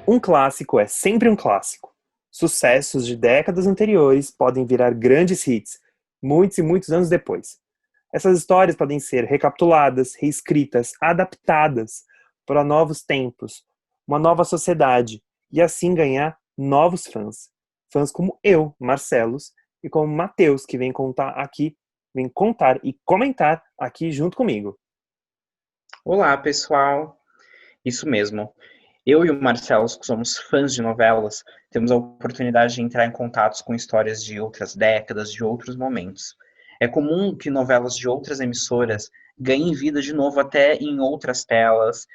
Um clássico é sempre um clássico. Sucessos de décadas anteriores podem virar grandes hits, muitos e muitos anos depois. Essas histórias podem ser recapituladas, reescritas, adaptadas para novos tempos, uma nova sociedade, e assim ganhar novos fãs. Fãs como eu, Marcelos, e como Matheus, que vem contar e comentar aqui junto comigo. Olá, pessoal. Isso mesmo. Eu e o Marcelo, que somos fãs de novelas, temos a oportunidade de entrar em contatos com histórias de outras décadas, de outros momentos. É comum que novelas de outras emissoras ganhem vida de novo até em outras telas,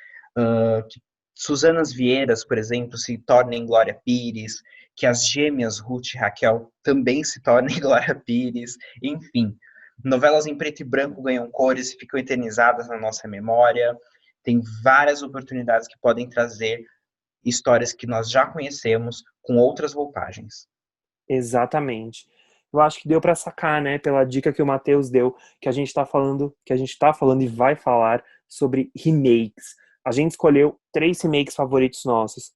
que Suzanas Vieiras, por exemplo, se tornem Glória Pires, que as gêmeas Ruth e Raquel também se tornem Glória Pires, enfim. Novelas em preto e branco ganham cores e ficam eternizadas na nossa memória. Tem várias oportunidades que podem trazer histórias que nós já conhecemos com outras roupagens. Exatamente. Eu acho que deu para sacar, né, pela dica que o Matheus deu, que a gente tá falando e vai falar sobre remakes. A gente escolheu 3 remakes favoritos nossos.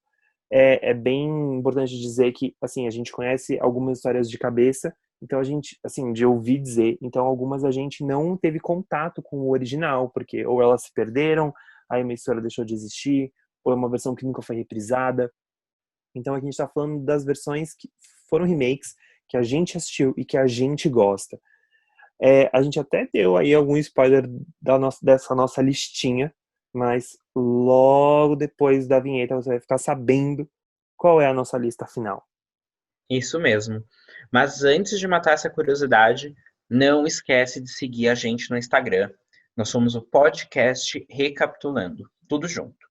É bem importante dizer que, assim, a gente conhece algumas histórias de cabeça, então a gente, assim, de ouvir dizer, então algumas a gente não teve contato com o original, porque ou elas se perderam, a emissora deixou de existir, ou é uma versão que nunca foi reprisada. Então a gente está falando das versões que foram remakes, que a gente assistiu e que a gente gosta. A gente até deu aí algum spoiler dessa nossa listinha, mas logo depois da vinheta você vai ficar sabendo qual é a nossa lista final. Isso mesmo. Mas antes de matar essa curiosidade, não esquece de seguir a gente no Instagram. Nós somos o podcast Recapitulando, tudo junto.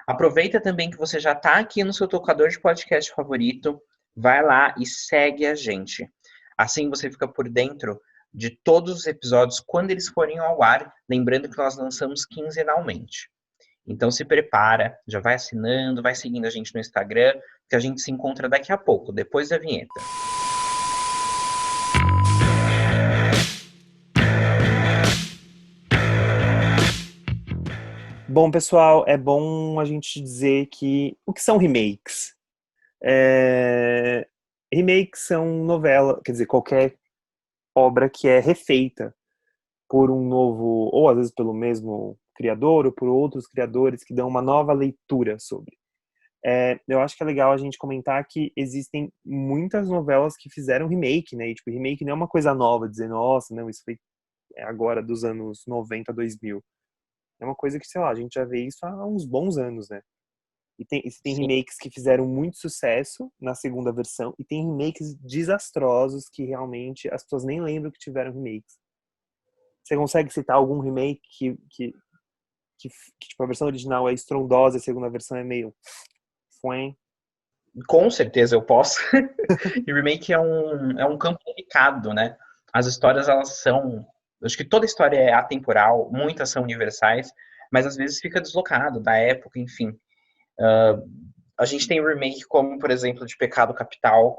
Aproveita também que você já está aqui no seu tocador de podcast favorito, vai lá e segue a gente. Assim você fica por dentro de todos os episódios quando eles forem ao ar, lembrando que nós lançamos quinzenalmente. Então se prepara, já vai assinando, vai seguindo a gente no Instagram, que a gente se encontra daqui a pouco, depois da vinheta. Bom, pessoal, é bom a gente dizer que o que são remakes? É, Remakes são novela, quer dizer, qualquer obra que é refeita por um novo, ou às vezes pelo mesmo criador, ou por outros criadores que dão uma nova leitura sobre. Eu acho que é legal a gente comentar que existem muitas novelas que fizeram remake, né? E, tipo, remake não é uma coisa nova, dizer, nossa, não, isso foi agora dos anos 90, 2000. É uma coisa que, sei lá, a gente já vê isso há uns bons anos, né? E tem Sim, remakes que fizeram muito sucesso na segunda versão, e tem remakes desastrosos que realmente as pessoas nem lembram que tiveram remakes. Você consegue citar algum remake que tipo, a versão original é estrondosa e a segunda versão é meio fuém? com certeza eu posso. E remake é um campo delicado, né? As histórias, elas são. Acho que toda história é atemporal, muitas são universais, mas às vezes fica deslocado da época, enfim. A gente tem remake como, por exemplo, de Pecado Capital,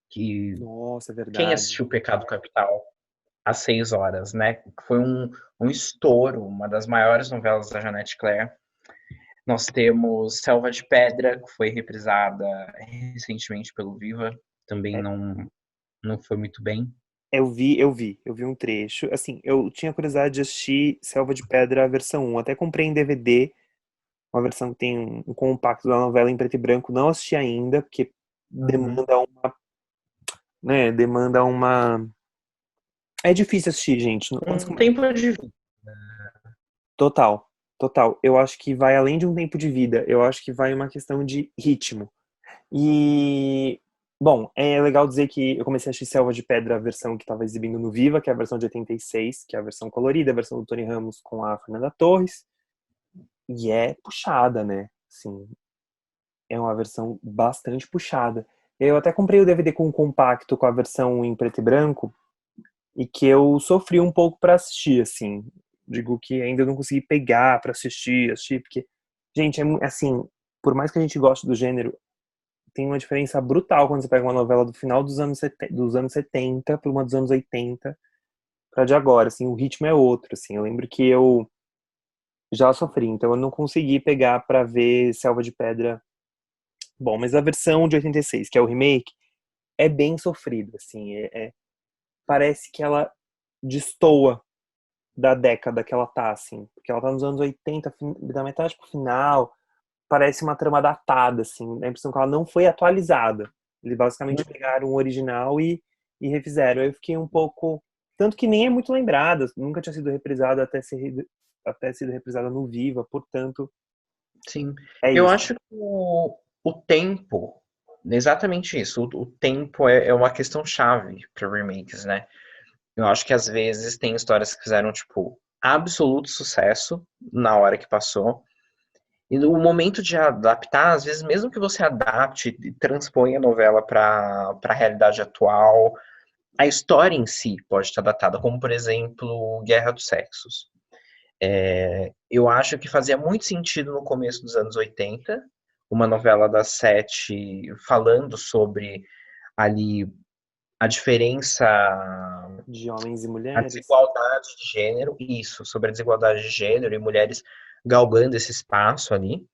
que Nossa, é quem verdade. assistiu Pecado Capital às 6 horas, né? Foi um estouro, uma das maiores novelas da Jeanette Claire. Nós temos Selva de Pedra, que foi reprisada recentemente pelo Viva, também É, não foi muito bem. eu vi um trecho. Assim, eu tinha curiosidade de assistir Selva de Pedra a versão 1. Até comprei em DVD, uma versão que tem um compacto da novela em preto e branco. Não assisti ainda, porque Uhum. demanda uma, né, demanda uma... É difícil assistir, gente. Um tempo de vida. Total, total. Eu acho que vai além de um tempo de vida. Eu acho que vai uma questão de ritmo. E, bom, é legal dizer que eu comecei a assistir Selva de Pedra, a versão que estava exibindo no Viva, que é a versão de 86, que é a versão colorida, a versão do Tony Ramos com a Fernanda Torres. E é puxada, né? Assim, é uma versão bastante puxada. Eu até comprei o DVD com um compacto com a versão em preto e branco, e que eu sofri um pouco para assistir, assim. Digo que ainda não consegui pegar para assistir, porque, gente, assim, por mais que a gente goste do gênero, tem uma diferença brutal quando você pega uma novela do final dos anos 70 para uma dos anos 80 para de agora, assim, o ritmo é outro, assim. Eu lembro que Já sofri, então eu não consegui pegar pra ver Selva de Pedra. Bom, mas a versão de 86, que é o remake, é bem sofrida, assim. Parece que ela destoa da década que ela tá, assim. Porque ela tá nos anos 80, da metade pro final. Parece uma trama datada, assim. A impressão que ela não foi atualizada. Eles basicamente pegaram o original e refizeram. Eu fiquei um pouco. Tanto que nem é muito lembrada, nunca tinha sido reprisada até sido reprisada no Viva, portanto, Sim. é Eu isso. acho que o tempo, exatamente isso, o tempo é uma questão chave para remakes, né? Eu acho que às vezes tem histórias que fizeram, tipo, absoluto sucesso na hora que passou. E no momento de adaptar, às vezes, mesmo que você adapte e transponha a novela para a realidade atual, a história em si pode estar datada, como por exemplo, Guerra dos Sexos. Eu acho que fazia muito sentido no começo dos anos 80, uma novela das sete falando sobre ali a diferença, De homens e a mulheres. desigualdade de gênero, isso, sobre a desigualdade de gênero e mulheres galgando esse espaço ali.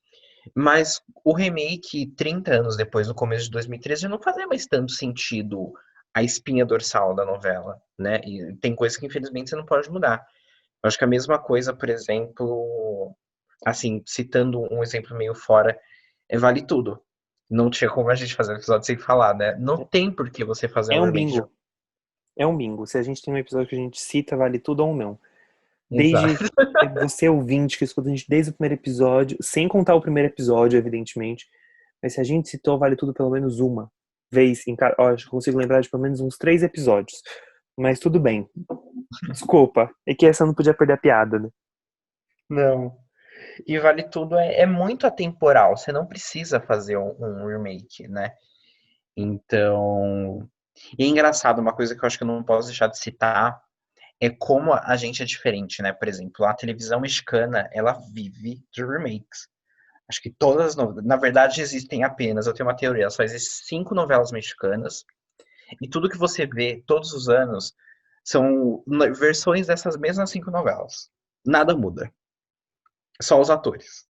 Mas o remake, 30 anos depois, no começo de 2013, já não fazia mais tanto sentido a espinha dorsal da novela, né? E tem coisas que infelizmente você não pode mudar. Eu acho que a mesma coisa, por exemplo, assim, citando um exemplo meio fora, Vale Tudo. Não tinha como a gente fazer um episódio sem falar, né? Não tem por que você fazer É um um remake de. bingo. É um bingo. Se a gente tem um episódio que a gente cita, vale tudo ou não. Desde Exato. você ouvinte que escuta a gente desde o primeiro episódio, sem contar o primeiro episódio, evidentemente. Mas se a gente citou, vale tudo pelo menos uma vez. Ó, acho que eu consigo lembrar de pelo menos uns 3 episódios. Mas tudo bem. Desculpa. É que essa eu não podia perder a piada, né? Não. E Vale Tudo é muito atemporal. Você não precisa fazer um remake, né? Então. E é engraçado, uma coisa que eu acho que eu não posso deixar de citar é como a gente é diferente, né? Por exemplo, a televisão mexicana, ela vive de remakes. Acho que todas as novelas, na verdade, existem apenas, eu tenho uma teoria, só existem 5 novelas mexicanas, e tudo que você vê todos os anos são versões dessas mesmas 5 novelas. Nada muda. Só os atores.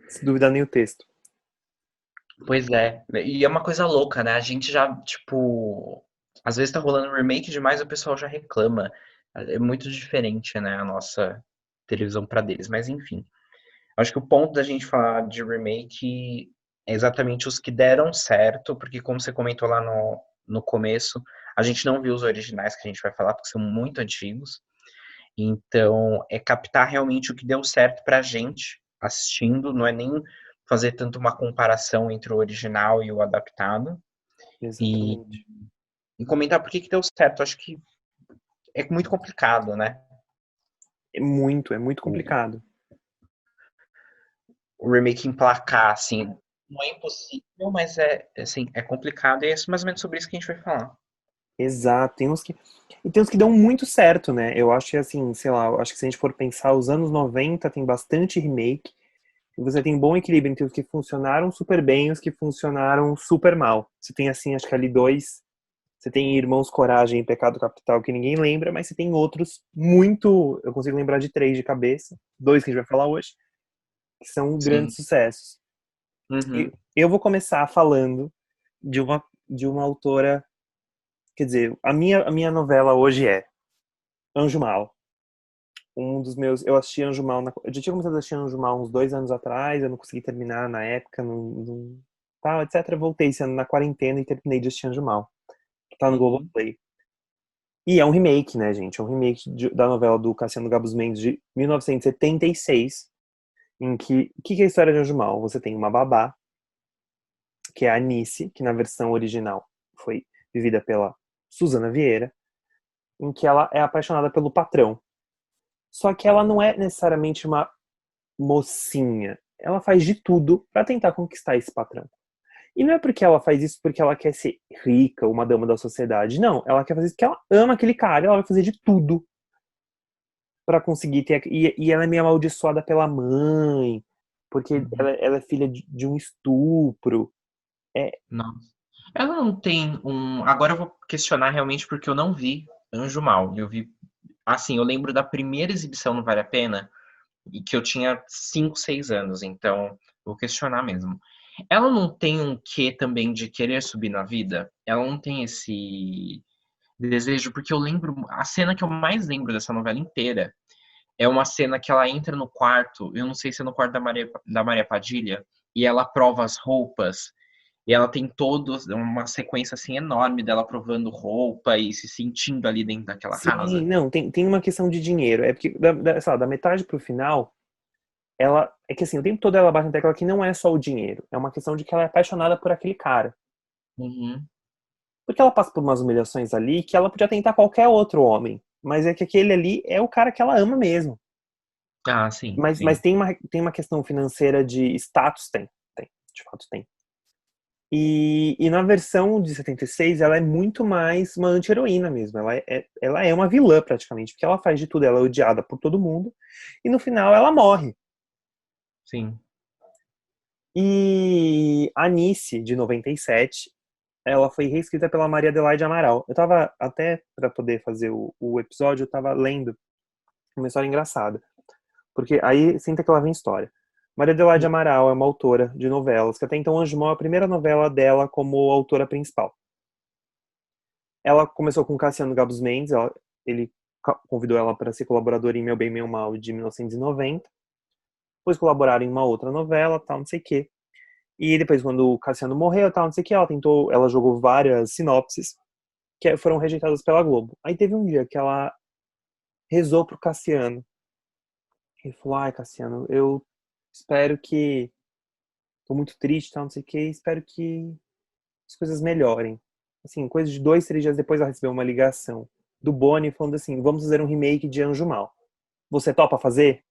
Se duvidar nem o texto. Pois é. E é uma coisa louca, né? A gente já, tipo. Às vezes tá rolando remake demais e o pessoal já reclama. É muito diferente, né? A nossa televisão pra deles. Mas enfim. Acho que o ponto da gente falar de remake é exatamente os que deram certo, porque como você comentou lá no começo, a gente não viu os originais que a gente vai falar, porque são muito antigos. Então, é captar realmente o que deu certo pra gente assistindo, não é nem fazer tanto uma comparação entre o original e o adaptado. E, Exatamente. e comentar por que deu certo. Acho que é muito complicado, né? É muito O, complicado. o remake emplacar, assim. Não é impossível, mas assim, é complicado. E é mais ou menos sobre isso que a gente vai falar. Exato. E tem uns que dão muito certo, né? Eu acho que assim, sei lá, eu acho que se a gente for pensar, os anos 90 tem bastante remake. E você tem um bom equilíbrio entre os que funcionaram super bem e os que funcionaram super mal. Você tem, assim, acho que ali dois. Você tem Irmãos Coragem e Pecado Capital, que ninguém lembra, mas você tem outros muito. Eu consigo lembrar de 3 de cabeça. Dois que a gente vai falar hoje, que são Sim. grandes sucessos. E Uhum. eu vou começar falando de uma autora. Quer dizer, a minha novela hoje é Anjo Mal. Um dos meus. Eu assisti Anjo Mal. Eu já tinha começado a assistir Anjo Mal uns 2 anos atrás, eu não consegui terminar na época, tal, etc. Voltei esse ano na quarentena e terminei de assistir Anjo Mal, que tá no Uhum. Globoplay. E é um remake, né, gente? É um remake da novela do Cassiano Gabus Mendes de 1976, em que. O que é a história de Anjo Mal? Você tem uma babá, que é a Anice, que na versão original foi vivida pela Suzana Vieira, em que ela é apaixonada pelo patrão. Só que ela não é necessariamente uma mocinha. Ela faz de tudo para tentar conquistar esse patrão. E não é porque ela faz isso porque ela quer ser rica, uma dama da sociedade. Não, ela quer fazer isso porque ela ama aquele cara. Ela vai fazer de tudo para conseguir ter. E ela é meio amaldiçoada pela mãe, porque Uhum. ela é filha de um estupro. É Nossa. Ela não tem um. Agora eu vou questionar realmente porque eu não vi Anjo Mal. Eu vi. Assim, eu lembro da primeira exibição no Vale a Pena. e que eu tinha 5, 6 anos, então vou questionar mesmo. Ela não tem um quê também de querer subir na vida? Ela não tem esse desejo, porque eu lembro, a cena que eu mais lembro dessa novela inteira é uma cena que ela entra no quarto, eu não sei se é no quarto da Maria Padilha, e ela prova as roupas, e ela tem todos uma sequência assim enorme dela provando roupa e se sentindo ali dentro daquela Sim, casa. não, tem uma questão de dinheiro. É porque, sei lá, da metade pro final, ela. É que assim, o tempo todo ela bate na tecla que não é só o dinheiro. É uma questão de que ela é apaixonada por aquele cara. Uhum. Porque ela passa por umas humilhações ali que ela podia tentar qualquer outro homem. Mas é que aquele ali é o cara que ela ama mesmo. Ah, sim, Mas sim. tem uma questão financeira de status, tem, de fato tem. E na versão de 76, ela é muito mais uma anti-heroína mesmo. Ela é uma vilã, praticamente, porque ela faz de tudo, ela é odiada por todo mundo, e no final ela morre. Sim. E a Nice, de 97, ela foi reescrita pela Maria Adelaide Amaral. Eu tava, até para poder fazer o episódio, eu tava lendo uma história engraçada. Porque aí senta que lá vem história. Maria Adelaide Amaral é uma autora de novelas, que até então Anjo Mal é a primeira novela dela como autora principal. Ela começou com Cassiano Gabus Mendes, ele convidou ela para ser colaboradora em Meu Bem, Meu Mal de 1990. Depois colaboraram em uma outra novela, tal, não sei o quê. E depois, quando o Cassiano morreu, tal, não sei o quê, ela jogou várias sinopses que foram rejeitadas pela Globo. Aí teve um dia que ela rezou pro Cassiano. Ele falou: ai, Cassiano, eu espero que. Tô muito triste, tal, não sei o quê, espero que as coisas melhorem. Assim, coisa de 2, 3 dias depois ela recebeu uma ligação do Boni falando assim: vamos fazer um remake de Anjo Mal. Você topa fazer?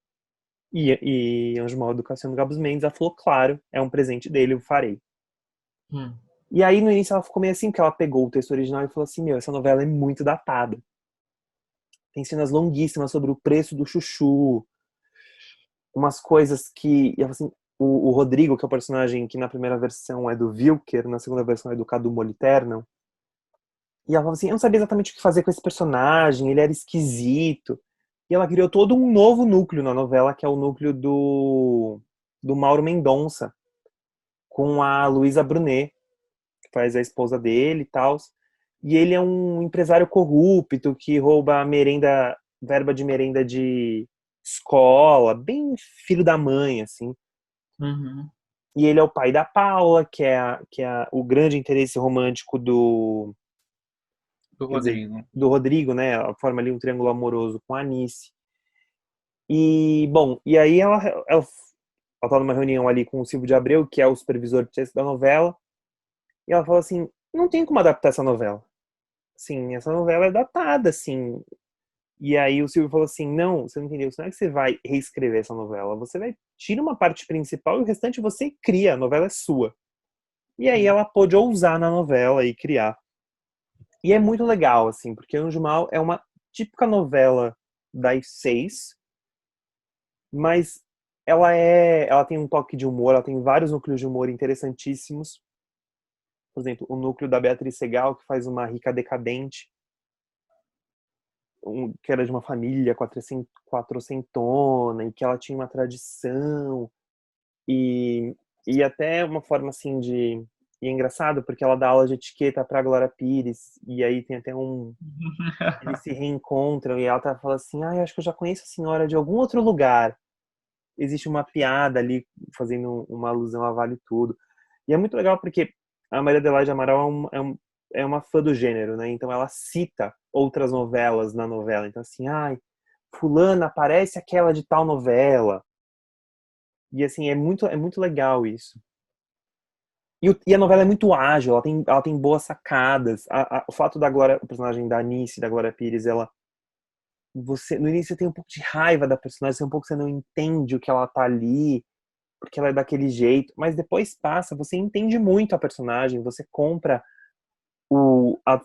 E Anjo Mal do Cassiano Gabus Mendes, ela falou: claro, é um presente dele, eu farei. Hum. E aí no início ela ficou meio assim, porque ela pegou o texto original e falou assim: meu, essa novela é muito datada. Tem cenas longuíssimas sobre o preço do chuchu, umas coisas que. E ela falou assim, o Rodrigo, que é o personagem que na primeira versão é do Wilker, na segunda versão é do Cadu Moliterno. E ela falou assim: eu não sabia exatamente o que fazer com esse personagem, ele era esquisito. E ela criou todo um novo núcleo na novela, que é o núcleo do Mauro Mendonça, com a Luísa Brunet, que faz a esposa dele e tal. E ele é um empresário corrupto que rouba merenda, verba de merenda de escola, bem filho da mãe, assim. Uhum. E ele é o pai da Paula, que é o grande interesse romântico do, Do quer dizer, Rodrigo. do Rodrigo, né? Forma ali um triângulo amoroso com a Anice. E, bom, e aí ela tá numa reunião ali com o Silvio de Abreu, que é o supervisor de texto da novela, e ela falou assim: não tem como adaptar essa novela. Sim, essa novela é datada, assim. E aí o Silvio falou assim: não, você não entendeu, isso não é que você vai reescrever essa novela, você vai tira uma parte principal e o restante você cria, a novela é sua. E aí ela pôde ousar na novela e criar. E é muito legal, assim, porque Anjo Mal é uma típica novela das 6, mas ela tem um toque de humor, ela tem vários núcleos de humor interessantíssimos. Por exemplo, o núcleo da Beatriz Segal, que faz uma rica decadente, que era de uma família quatrocentona, e que ela tinha uma tradição, e, e até uma forma assim de. E é engraçado porque ela dá aula de etiqueta pra Glória Pires, e aí tem até um. Eles se reencontram e ela tá falando assim: ah, eu acho que eu já conheço a senhora de algum outro lugar. Existe uma piada ali fazendo uma alusão a Vale Tudo. E é muito legal porque a Maria Adelaide Amaral é uma fã do gênero, né? Então ela cita outras novelas na novela. Então, assim, ai, fulana, parece aquela de tal novela. E assim, é muito legal isso. E a novela é muito ágil, ela tem boas sacadas. O fato da Glória, o personagem da Anice, da Glória Pires, no início você tem um pouco de raiva da personagem, um pouco você não entende o que ela tá ali, porque ela é daquele jeito, mas depois passa, você entende muito a personagem, você compra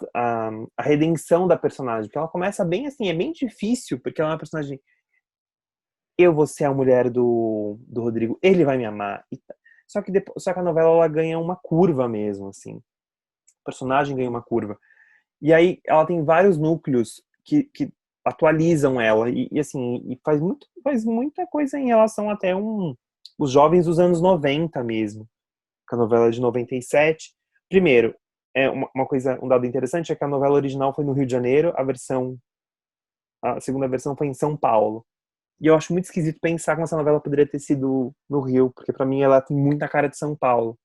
a redenção da personagem, porque ela começa bem assim, é bem difícil, porque ela é uma personagem, eu vou ser a mulher do Rodrigo, ele vai me amar. Só que a novela ela ganha uma curva mesmo, assim. O personagem ganha uma curva. E aí ela tem vários núcleos que atualizam ela. E assim, e faz muita coisa em relação até os jovens dos anos 90 mesmo. Com a novela de 97. Primeiro, uma coisa, um dado interessante é que a novela original foi no Rio de Janeiro, a segunda versão foi em São Paulo. E eu acho muito esquisito pensar como essa novela poderia ter sido no Rio, porque pra mim ela tem muita cara de São Paulo.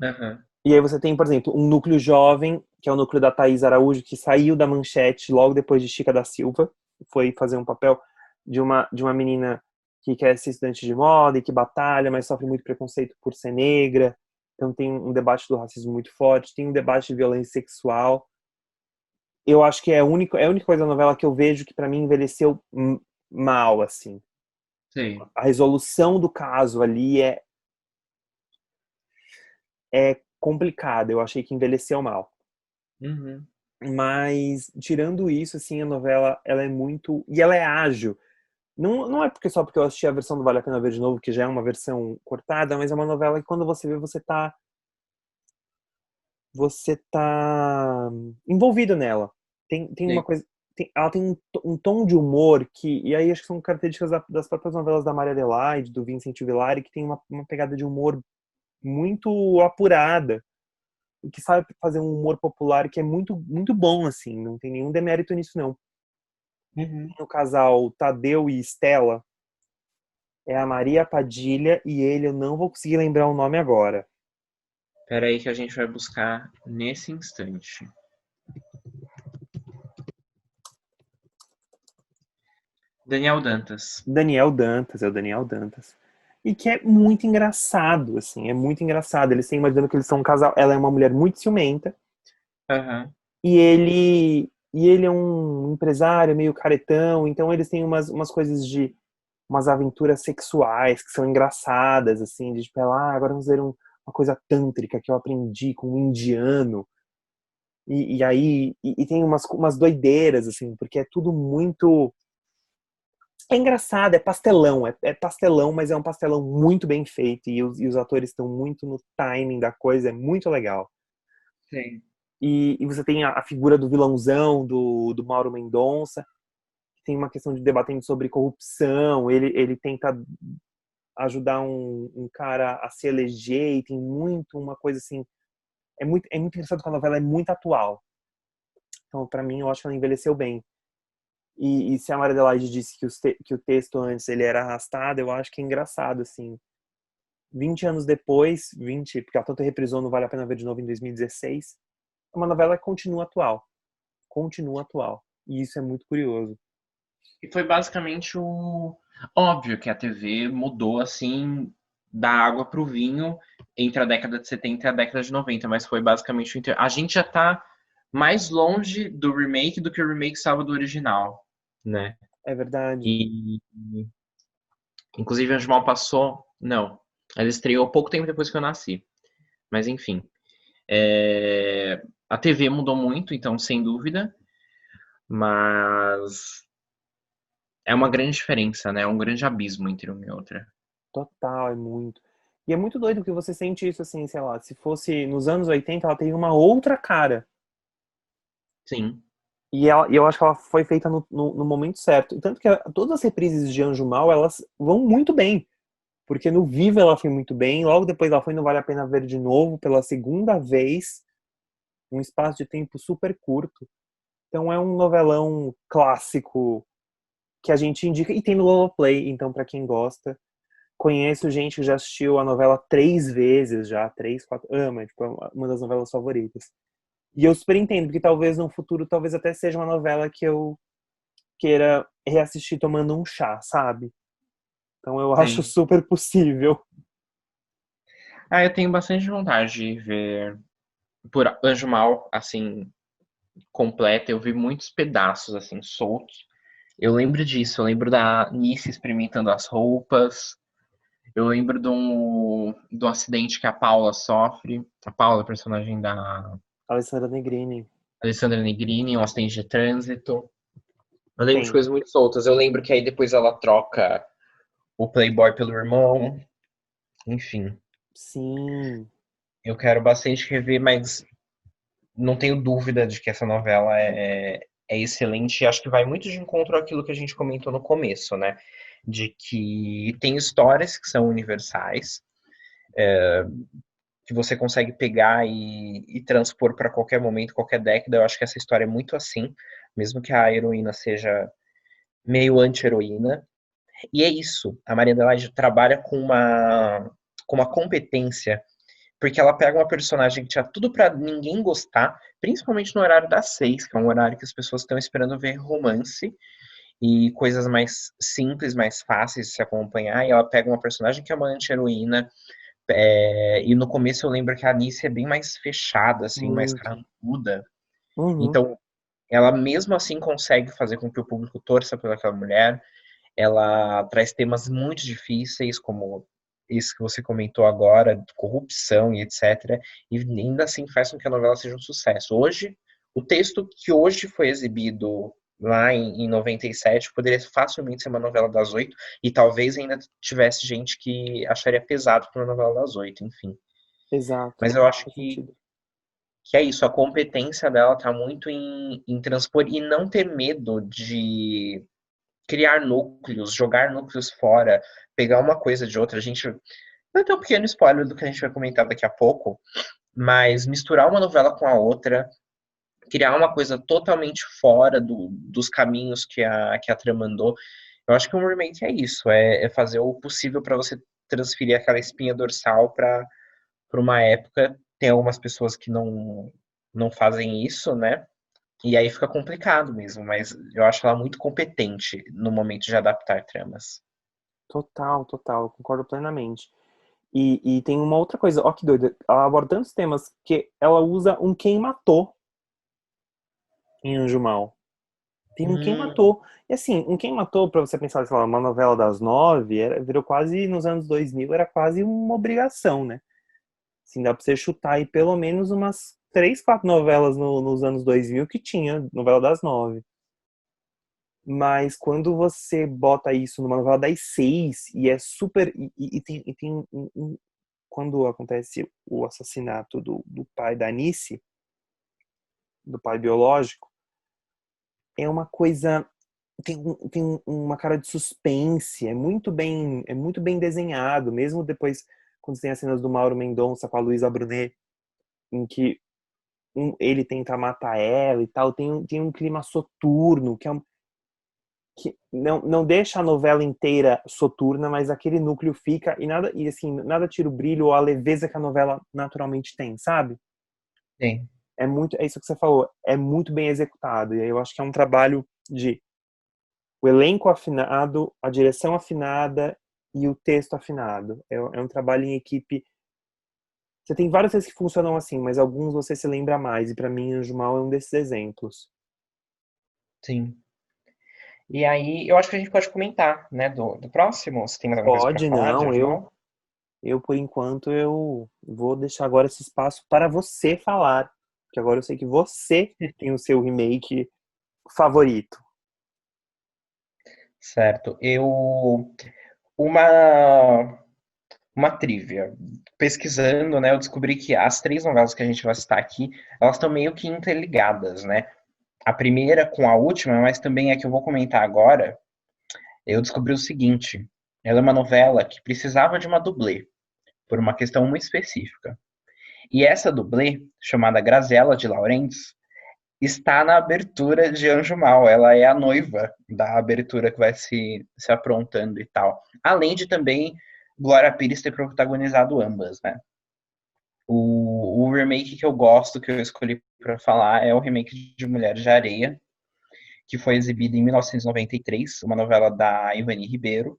Aham. E aí você tem, por exemplo, um núcleo jovem, que é o núcleo da Thaís Araújo, que saiu da Manchete logo depois de Chica da Silva, foi fazer um papel de uma menina que quer ser estudante de moda e que batalha, mas sofre muito preconceito por ser negra. Então tem um debate do racismo muito forte, tem um debate de violência sexual. Eu acho que é a única coisa da novela que eu vejo que pra mim envelheceu mal, assim. Sei. A resolução do caso ali é complicada. Eu achei que envelheceu mal. Uhum. Mas, tirando isso, assim, a novela, ela é muito... E ela é ágil. Não é só porque eu assisti a versão do Vale a Pena Ver de Novo, que já é uma versão cortada, mas é uma novela que quando você vê, você tá envolvido nela. Tem uma Sei. coisa... ela tem um tom de humor que... E aí acho que são características das próprias novelas da Maria Adelaide, do Vincent Villari, que tem uma pegada de humor muito apurada. E que sabe fazer um humor popular que é muito, muito bom, assim. Não tem nenhum demérito nisso, não. Uhum. O casal Tadeu e Estela é a Maria Padilha e ele, eu não vou conseguir lembrar o nome agora. Espera aí que a gente vai buscar nesse instante. Daniel Dantas. Daniel Dantas, é o Daniel Dantas. E que é muito engraçado, assim, é muito engraçado. Eles têm imaginando que eles são um casal. Ela é uma mulher muito ciumenta Aham. e ele é um empresário meio caretão, então eles têm umas coisas de umas aventuras sexuais que são engraçadas, assim, de tipo, agora vamos ver uma coisa tântrica que eu aprendi com um indiano. E aí e tem umas doideiras, assim, porque é tudo muito. É engraçado, é pastelão, é pastelão, mas é um pastelão muito bem feito e os atores estão muito no timing da coisa, é muito legal. Sei. E você tem a figura do vilãozão, do Mauro Mendonça, que tem uma questão de debatendo sobre corrupção, ele tenta ajudar um cara a se eleger e tem muito uma coisa assim. É muito interessante que a novela é muito atual. Então, pra mim, eu acho que ela envelheceu bem. E se a Maria Adelaide disse que o texto antes ele era arrastado, eu acho que é engraçado, assim. 20 anos depois, 20, porque ela tanto reprisou no Vale a Pena Ver de Novo em 2016, é uma novela que continua atual. Continua atual. E isso é muito curioso. E foi basicamente o óbvio que a TV mudou assim da água para o vinho entre a década de 70 e a década de 90, mas foi basicamente a gente já tá mais longe do remake do que o remake estava do original, né? É verdade. E inclusive Anjo Mal passou, não, ela estreou pouco tempo depois que eu nasci. Mas enfim, a TV mudou muito, então sem dúvida, mas é uma grande diferença, né? É um grande abismo entre uma e outra. Total, é muito. E é muito doido que você sente isso, assim, sei lá, se fosse nos anos 80, ela teria uma outra cara. Sim, E eu acho que ela foi feita no momento certo. Tanto que todas as reprises de Anjo Mal, elas vão muito bem. Porque no Viva ela foi muito bem, logo depois ela foi no Vale a Pena Ver de Novo, pela segunda vez, um espaço de tempo super curto. Então é um novelão clássico que a gente indica, e tem no Globoplay, então pra quem gosta. Conheço gente que já assistiu a novela 3 vezes já, 3, 4, ama, tipo, é uma das novelas favoritas. E eu super entendo, porque talvez no futuro, talvez até seja uma novela que eu queira reassistir tomando um chá, sabe? Então eu acho sim. super possível. Ah, eu tenho bastante vontade de ver por Anjo Mal, assim, completa. Eu vi muitos pedaços, assim, soltos. Eu lembro disso, eu lembro da Nice experimentando as roupas. Eu lembro do acidente que a Paula sofre. A Paula, personagem da Alessandra Negrini. Alessandra Negrini, um acidente de trânsito. Eu lembro de Tem. coisas muito soltas. Eu lembro que aí depois ela troca o Playboy pelo irmão. Enfim, Sim. eu quero bastante rever, mas não tenho dúvida de que essa novela é é excelente e acho que vai muito de encontro àquilo que a gente comentou no começo, né? De que tem histórias que são universais, que você consegue pegar e transpor para qualquer momento, qualquer década. Eu acho que essa história é muito assim, mesmo que a heroína seja meio anti-heroína. E é isso, a Maria Adelaide trabalha com uma competência, porque ela pega uma personagem que tinha tudo pra ninguém gostar, principalmente no horário das 6, que é um horário que as pessoas estão esperando ver romance e coisas mais simples, mais fáceis de se acompanhar, e ela pega uma personagem que é uma anti-heroína, e no começo eu lembro que a Anice é bem mais fechada, assim, mais Muito. carrancuda, Uhum. então ela mesmo assim consegue fazer com que o público torça pelaquela mulher. Ela traz temas muito difíceis, como isso que você comentou agora, corrupção e etc. E ainda assim faz com que a novela seja um sucesso. Hoje, o texto que hoje foi exibido lá em 97 poderia facilmente ser uma novela das 8, e talvez ainda tivesse gente que acharia pesado para uma novela das 8, enfim. Exato. Mas eu acho Faz sentido. que é isso, a competência dela tá muito em transpor e não ter medo de criar núcleos, jogar núcleos fora, pegar uma coisa de outra. A gente vai ter um pequeno spoiler do que a gente vai comentar daqui a pouco, mas misturar uma novela com a outra, criar uma coisa totalmente fora dos caminhos que a trama andou. Eu acho que um remake é isso, é fazer o possível para você transferir aquela espinha dorsal para uma época. Tem algumas pessoas que não fazem isso, né? E aí fica complicado mesmo, mas eu acho ela muito competente no momento de adaptar tramas. Total, total. Eu concordo plenamente. E tem uma outra coisa, ó que doida. Ela aborda tantos temas que ela usa um quem matou em Anjo Mal. Tem um quem Hum, matou. E assim, um quem matou, pra você pensar, sei lá, uma novela das 9, virou quase, nos anos 2000 era quase uma obrigação, né? Assim, dá pra você chutar aí pelo menos umas 3, 4 novelas nos anos 2000 que tinha novela das 9. Mas quando você bota isso numa novela das 6 e é super. E tem quando acontece o assassinato do pai da Anice, do pai biológico, é uma coisa. Tem uma cara de suspense, é muito bem desenhado, mesmo depois, quando tem as cenas do Mauro Mendonça com a Luísa Brunet, em que ele tenta matar ela e tal, tem um clima soturno, que não deixa a novela inteira soturna, mas aquele núcleo fica e assim, nada tira o brilho ou a leveza que a novela naturalmente tem, sabe? sim, É isso que você falou, é muito bem executado. E aí eu acho que é um trabalho de o elenco afinado, a direção afinada e o texto afinado. É um trabalho em equipe. Você tem várias vezes que funcionam assim, mas alguns você se lembra mais. E pra mim, Anjo Mal é um desses exemplos. sim. E aí, eu acho que a gente pode comentar, né, do próximo. Você tem mais alguma coisa para Pode, falar de não. João? Eu, por enquanto, eu vou deixar agora esse espaço para você falar. Porque agora eu sei que você tem o seu remake favorito. Certo. Uma, uma trivia. Pesquisando, né, eu descobri que as três novelas que a gente vai citar aqui, elas estão meio que interligadas, né? A primeira com a última, mas também a que eu vou comentar agora, eu descobri o seguinte. Ela é uma novela que precisava de uma dublê, por uma questão muito específica. E essa dublê, chamada Graziella de Laurentiis, está na abertura de Anjo Mal. Ela é a noiva da abertura que vai se aprontando e tal. Além de também Glória Pires ter protagonizado ambas, né? O remake que eu gosto, que eu escolhi para falar, é o remake de Mulheres de Areia, que foi exibido em 1993, uma novela da Ivani Ribeiro,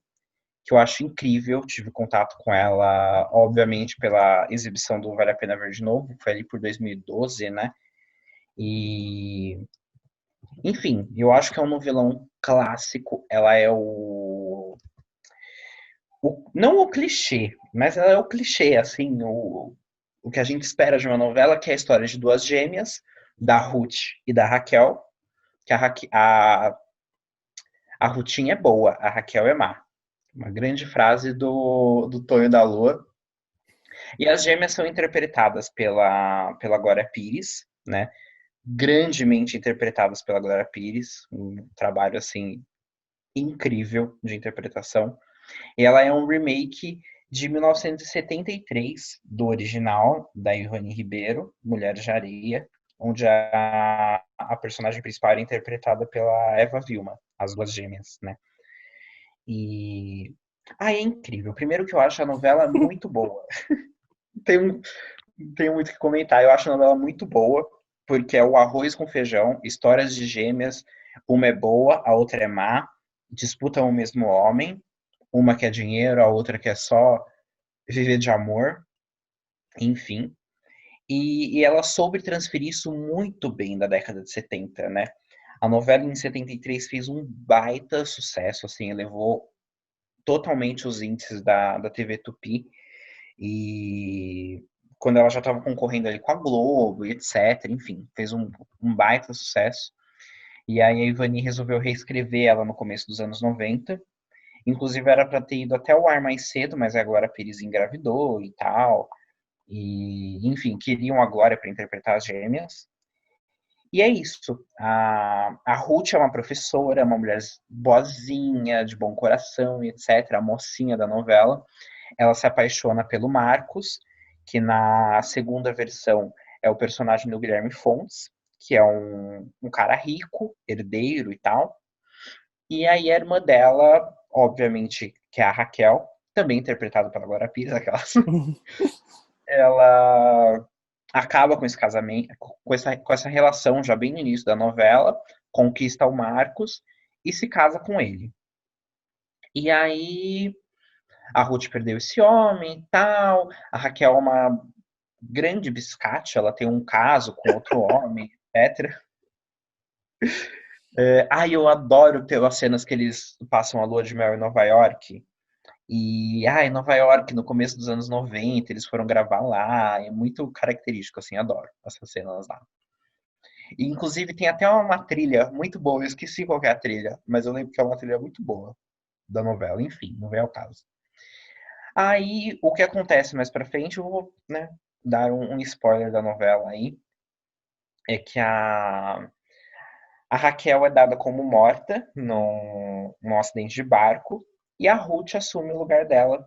que eu acho incrível. Tive contato com ela, obviamente, pela exibição do Vale a Pena Ver de Novo, que foi ali por 2012, né? E, enfim, eu acho que é um novelão clássico. Ela é não o clichê, mas ela é o clichê, assim, o que a gente espera de uma novela, que é a história de duas gêmeas, da Ruth e da Raquel, que a Rutinha é boa, a Raquel é má. Uma grande frase do Tonho da Lua. E as gêmeas são interpretadas pela Glória Pires, né? grandemente interpretadas pela Glória Pires, um trabalho assim incrível de interpretação. E ela é um remake de 1973 do original da Ivani Ribeiro, Mulheres de Areia, onde a personagem principal era interpretada pela Eva Vilma, as duas gêmeas, né? E é incrível. Primeiro que eu acho a novela muito boa. Tenho, tenho muito o que comentar. Eu acho a novela muito boa, porque é o arroz com feijão, histórias de gêmeas, uma é boa, a outra é má, disputam o mesmo homem, uma quer dinheiro, a outra quer só viver de amor, enfim. E ela soube transferir isso muito bem da década de 70, né? A novela em 73 fez um baita sucesso, assim, elevou totalmente os índices da TV Tupi. E quando ela já estava concorrendo ali com a Globo, e etc. Enfim, fez um baita sucesso. E aí a Ivani resolveu reescrever ela no começo dos anos 90. Inclusive era para ter ido até o ar mais cedo, mas agora a Pires engravidou e tal. E, enfim, queriam a Glória para interpretar as gêmeas. E é isso. A Ruth é uma professora, uma mulher boazinha, de bom coração, e etc. A mocinha da novela. Ela se apaixona pelo Marcos, que na segunda versão é o personagem do Guilherme Fontes, que é um cara rico, herdeiro e tal. E aí a irmã dela, obviamente, que é a Raquel, também interpretada pela Glória Pires, aquelas, ela acaba com esse casamento, com essa relação já bem no início da novela, conquista o Marcos e se casa com ele. E aí a Ruth perdeu esse homem e tal, a Raquel é uma grande biscate, ela tem um caso com outro homem, etc. Eu adoro ter as cenas que eles passam a lua de mel em Nova York. E, em Nova York, no começo dos anos 90, eles foram gravar lá. É muito característico, assim, adoro essas cenas lá. E, inclusive, tem até uma trilha muito boa. Eu esqueci qual que é a trilha, mas eu lembro que é uma trilha muito boa da novela. Enfim, não vem ao caso. Aí, o que acontece mais pra frente, eu vou, né, dar um spoiler da novela aí. É que a Raquel é dada como morta num acidente de barco e a Ruth assume o lugar dela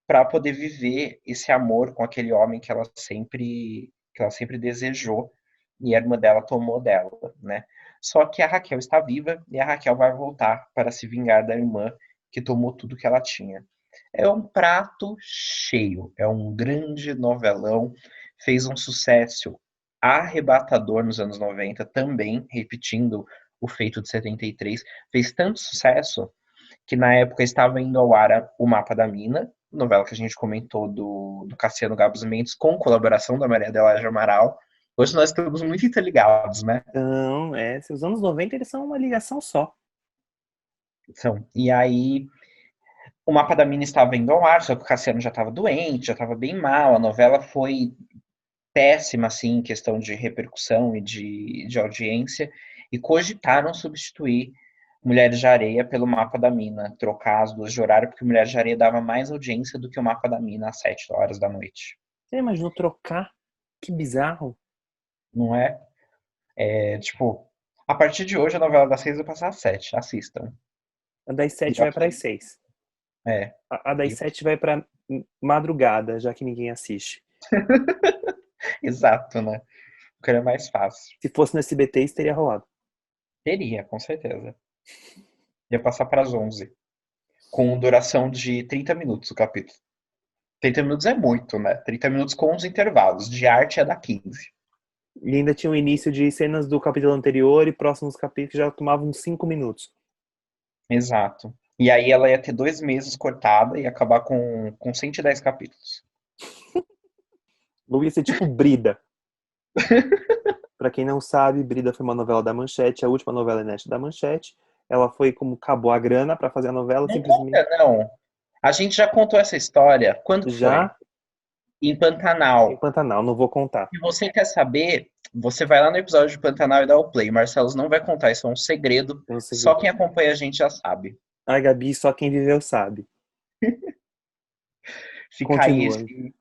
para poder viver esse amor com aquele homem que ela sempre desejou e a irmã dela tomou dela, né? Só que a Raquel está viva e a Raquel vai voltar para se vingar da irmã que tomou tudo que ela tinha. É um prato cheio, é um grande novelão, fez um sucesso arrebatador nos anos 90 também, repetindo o feito de 73, fez tanto sucesso que na época estava indo ao ar o Mapa da Mina, novela que a gente comentou do Cassiano Gabos Mendes, com colaboração da Maria Adelaide Amaral. Hoje nós estamos muito interligados, né? Então, os anos 90 eles são uma ligação só. E aí, o Mapa da Mina estava indo ao ar, só que o Cassiano já estava doente, já estava bem mal, a novela foi péssima, assim, em questão de repercussão e de audiência, e cogitaram substituir Mulheres de Areia pelo Mapa da Mina, trocar as duas de horário, porque Mulheres de Areia dava mais audiência do que o Mapa da Mina às 7 horas da noite. Você imaginou trocar? Que bizarro. Não é? Tipo, a partir de hoje a novela das 6 vai passar às 7. Assistam. A das E 7 tá vai para tudo. as 6. É. A das 7 vai para madrugada, já que ninguém assiste. Exato, né? Porque é mais fácil. Se fosse no SBT, isso teria rolado. Teria, com certeza. Ia passar para as 11. Com duração de 30 minutos o capítulo. 30 minutos é muito, né? 30 minutos com os intervalos. De arte é da 15. E ainda tinha o início de cenas do capítulo anterior e próximos capítulos já tomavam 5 minutos. Exato. E aí ela ia ter 2 meses cortada e acabar com 110 capítulos. Ou ia ser tipo Brida. Pra quem não sabe, Brida foi uma novela da Manchete, a última novela inédita da Manchete. Ela foi como acabou a grana pra fazer a novela, Não simplesmente conta, não. A gente já contou essa história. Quando que foi? já Em em Pantanal. Pantanal. Não vou contar. Se você quer saber, você vai lá no episódio de Pantanal e dá o play. Marcelo não vai contar, isso é um segredo. Eu não Só sei. quem acompanha a gente já sabe. Ai, Gabi, só quem viveu sabe. Fica aí Continua. esse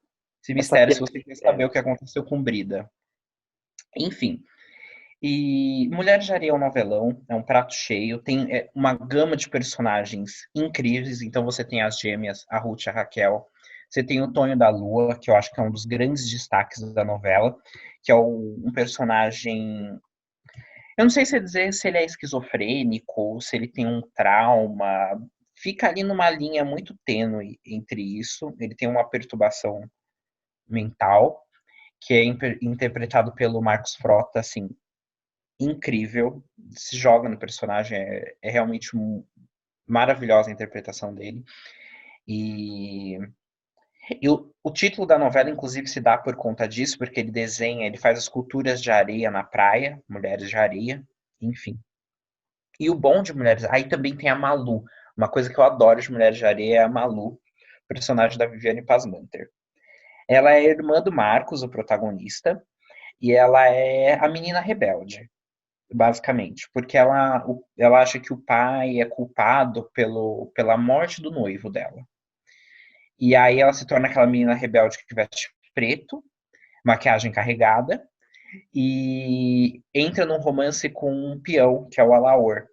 Essa mistério se piada você de quer saber mistério. o que aconteceu com Brida. Enfim, E Mulheres de Areia é um novelão, é um prato cheio, tem uma gama de personagens incríveis. Então você tem as gêmeas, a Ruth e a Raquel. Você tem o Tonho da Lua, que eu acho que é um dos grandes destaques da novela, que é um personagem. Eu não sei se dizer se ele é esquizofrênico ou se ele tem um trauma. Fica ali numa linha muito tênue entre isso. Ele tem uma perturbação mental, que é interpretado pelo Marcos Frota, assim, incrível, se joga no personagem, é realmente maravilhosa a interpretação dele. E, e o título da novela, inclusive, se dá por conta disso, porque ele desenha, ele faz esculturas de areia na praia, Mulheres de Areia, enfim. E o bom de Mulheres, aí também tem a Malu, uma coisa que eu adoro de Mulheres de Areia é a Malu, personagem da Viviane Pasmanter. Ela é irmã do Marcos, o protagonista, e ela é a menina rebelde, basicamente, porque ela acha que o pai é culpado pela morte do noivo dela. E aí ela se torna aquela menina rebelde que veste preto, maquiagem carregada, e entra num romance com um peão, que é o Alaor,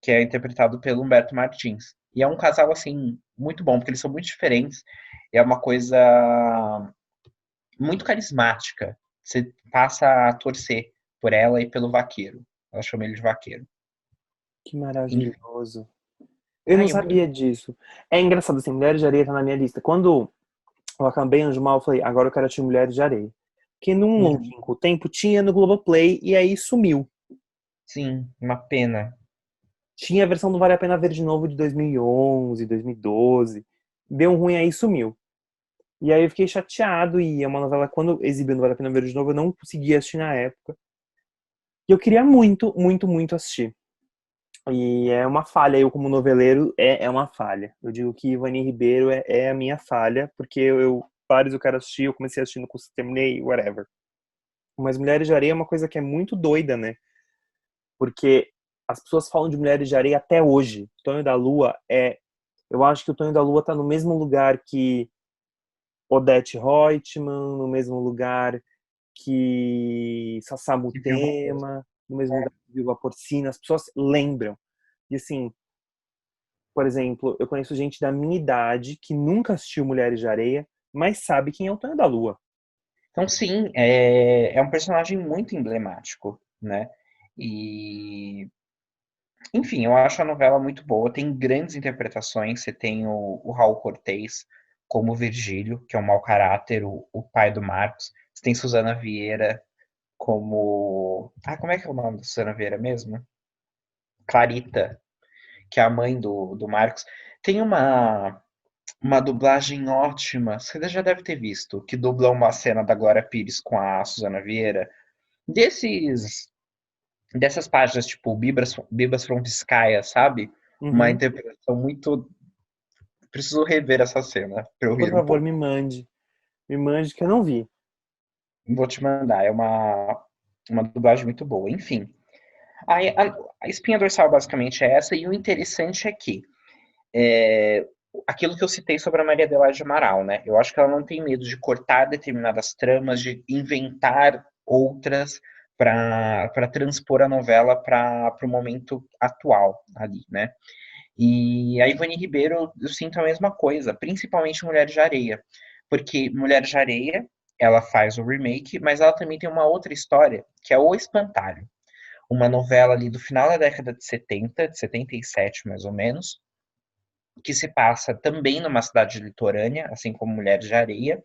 que é interpretado pelo Humberto Martins. E é um casal, assim, muito bom, porque eles são muito diferentes. É uma coisa muito carismática. Você passa a torcer por ela e pelo vaqueiro. Ela chama ele de vaqueiro. Que Enfim. maravilhoso. Eu não Ai, é muito sabia bom. disso. É engraçado, assim, Mulheres de Areia tá na minha lista. Quando eu acabei Anjo Mal, eu falei, agora eu quero assistir Mulheres de Areia. Que num Uhum. longínquo tempo tinha no Globoplay e aí sumiu. Sim, uma pena. Tinha a versão do Vale a Pena Ver de Novo de 2011, 2012. Deu um ruim aí e sumiu. E aí eu fiquei chateado e é uma novela, quando exibiu no Vale a Pena Ver de Novo, eu não conseguia assistir na época. E eu queria muito, muito, muito assistir. E é uma falha, eu como noveleiro, é uma falha. Eu digo que Ivani Ribeiro é a minha falha, porque vários eu quero assistir, eu comecei assistindo, terminei, whatever. Mas Mulheres de Areia é uma coisa que é muito doida, né? Porque as pessoas falam de Mulheres de Areia até hoje. Tonho da Lua eu acho que o Tonho da Lua tá no mesmo lugar que Odete Roitman, no mesmo lugar que Sassamo Que viu uma coisa. Tema, no mesmo lugar que Viva Porcina. As pessoas lembram. E assim, por exemplo, eu conheço gente da minha idade que nunca assistiu Mulheres de Areia, mas sabe quem é o Tonho da Lua. Então, sim, é um personagem muito emblemático, né? E, enfim, eu acho a novela muito boa. Tem grandes interpretações. Você tem o Raul Cortez como Virgílio, que é um mau caráter, o pai do Marcos. Você tem Suzana Vieira como. Ah, como é que é o nome da Suzana Vieira mesmo? Clarita, que é a mãe do Marcos. Tem uma dublagem ótima, você já deve ter visto, que dubla uma cena da Glória Pires com a Suzana Vieira. Desses, dessas páginas, tipo Bibas from Vizcaya, sabe? Uma Uhum. interpretação muito. Preciso rever essa cena pra eu Por rir um favor, pouco. me mande que eu não vi. Vou te mandar, é uma dublagem muito boa. Enfim, a espinha dorsal basicamente é essa, e o interessante é que é, aquilo que eu citei sobre a Maria Adelaide Amaral, né? Eu acho que ela não tem medo de cortar determinadas tramas, de inventar outras para transpor a novela para o momento atual ali, né? E a Ivani Ribeiro, eu sinto a mesma coisa, principalmente Mulheres de Areia, porque Mulheres de Areia, ela faz o remake, mas ela também tem uma outra história, que é O Espantalho, uma novela ali do final da década de 70, de 77 mais ou menos, que se passa também numa cidade litorânea, assim como Mulheres de Areia,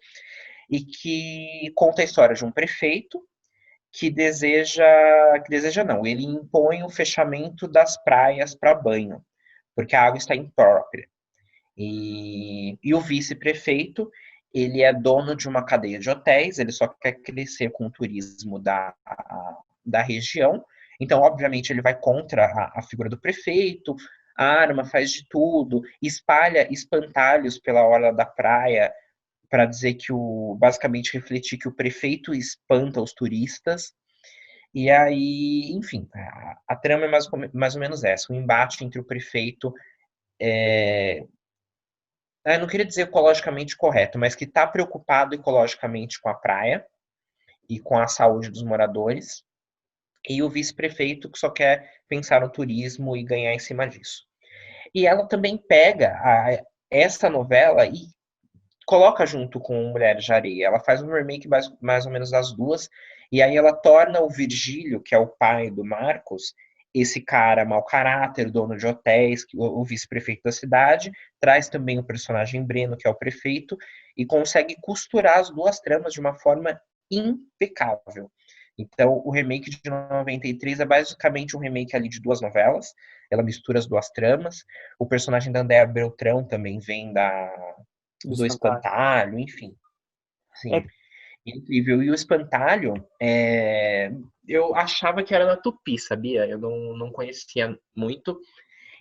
e que conta a história de um prefeito que deseja não, ele impõe o fechamento das praias para banho, porque a água está imprópria. E o vice-prefeito, ele é dono de uma cadeia de hotéis, ele só quer crescer com o turismo da região. Então, obviamente, ele vai contra a figura do prefeito, arma, faz de tudo, espalha espantalhos pela orla da praia para dizer basicamente refletir que o prefeito espanta os turistas. E aí, enfim, a trama é mais ou menos essa, o embate entre o prefeito, eu não queria dizer ecologicamente correto, mas que está preocupado ecologicamente com a praia e com a saúde dos moradores, e o vice-prefeito que só quer pensar no turismo e ganhar em cima disso. E ela também pega essa novela e coloca junto com Mulheres de Areia. Ela faz um remake mais ou menos das duas, e aí ela torna o Virgílio, que é o pai do Marcos, esse cara mau caráter, dono de hotéis, o vice-prefeito da cidade, traz também o personagem Breno, que é o prefeito, e consegue costurar as duas tramas de uma forma impecável. Então, o remake de 93 é basicamente um remake ali de duas novelas. Ela mistura as duas tramas. O personagem da Andréa Beltrão também vem Do do Espantalho. Espantalho, enfim. Sim, É, incrível. E o Espantalho, eu achava que era na Tupi, sabia? Eu não conhecia muito.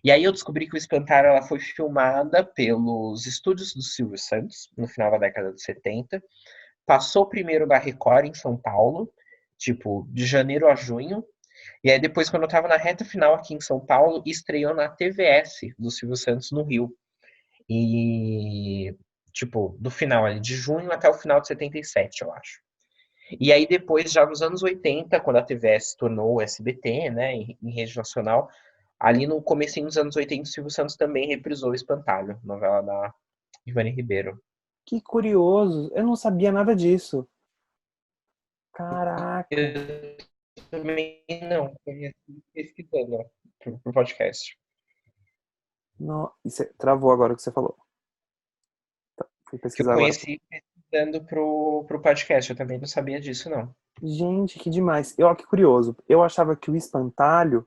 E aí eu descobri que o Espantalho ela foi filmada pelos estúdios do Silvio Santos, no final da década de 70. Passou primeiro da Record em São Paulo, tipo, de janeiro a junho. E aí depois, quando eu tava na reta final aqui em São Paulo, estreou na TVS do Silvio Santos no Rio. E, tipo, do final ali, de junho até o final de 77, eu acho. E aí depois, já nos anos 80, quando a TVS se tornou o SBT, né, em rede nacional, ali no comecinho dos anos 80, o Silvio Santos também reprisou o Espantalho, novela da Ivani Ribeiro. que curioso. Eu não sabia nada disso. Caraca. Eu também não, conheci pesquisando pro podcast. Travou agora o que você falou. Fui Que eu pesquisar agora. conheci pesquisando pro podcast, eu também não sabia disso, não. Gente, que demais. Eu, ó, que curioso. Eu achava que o Espantalho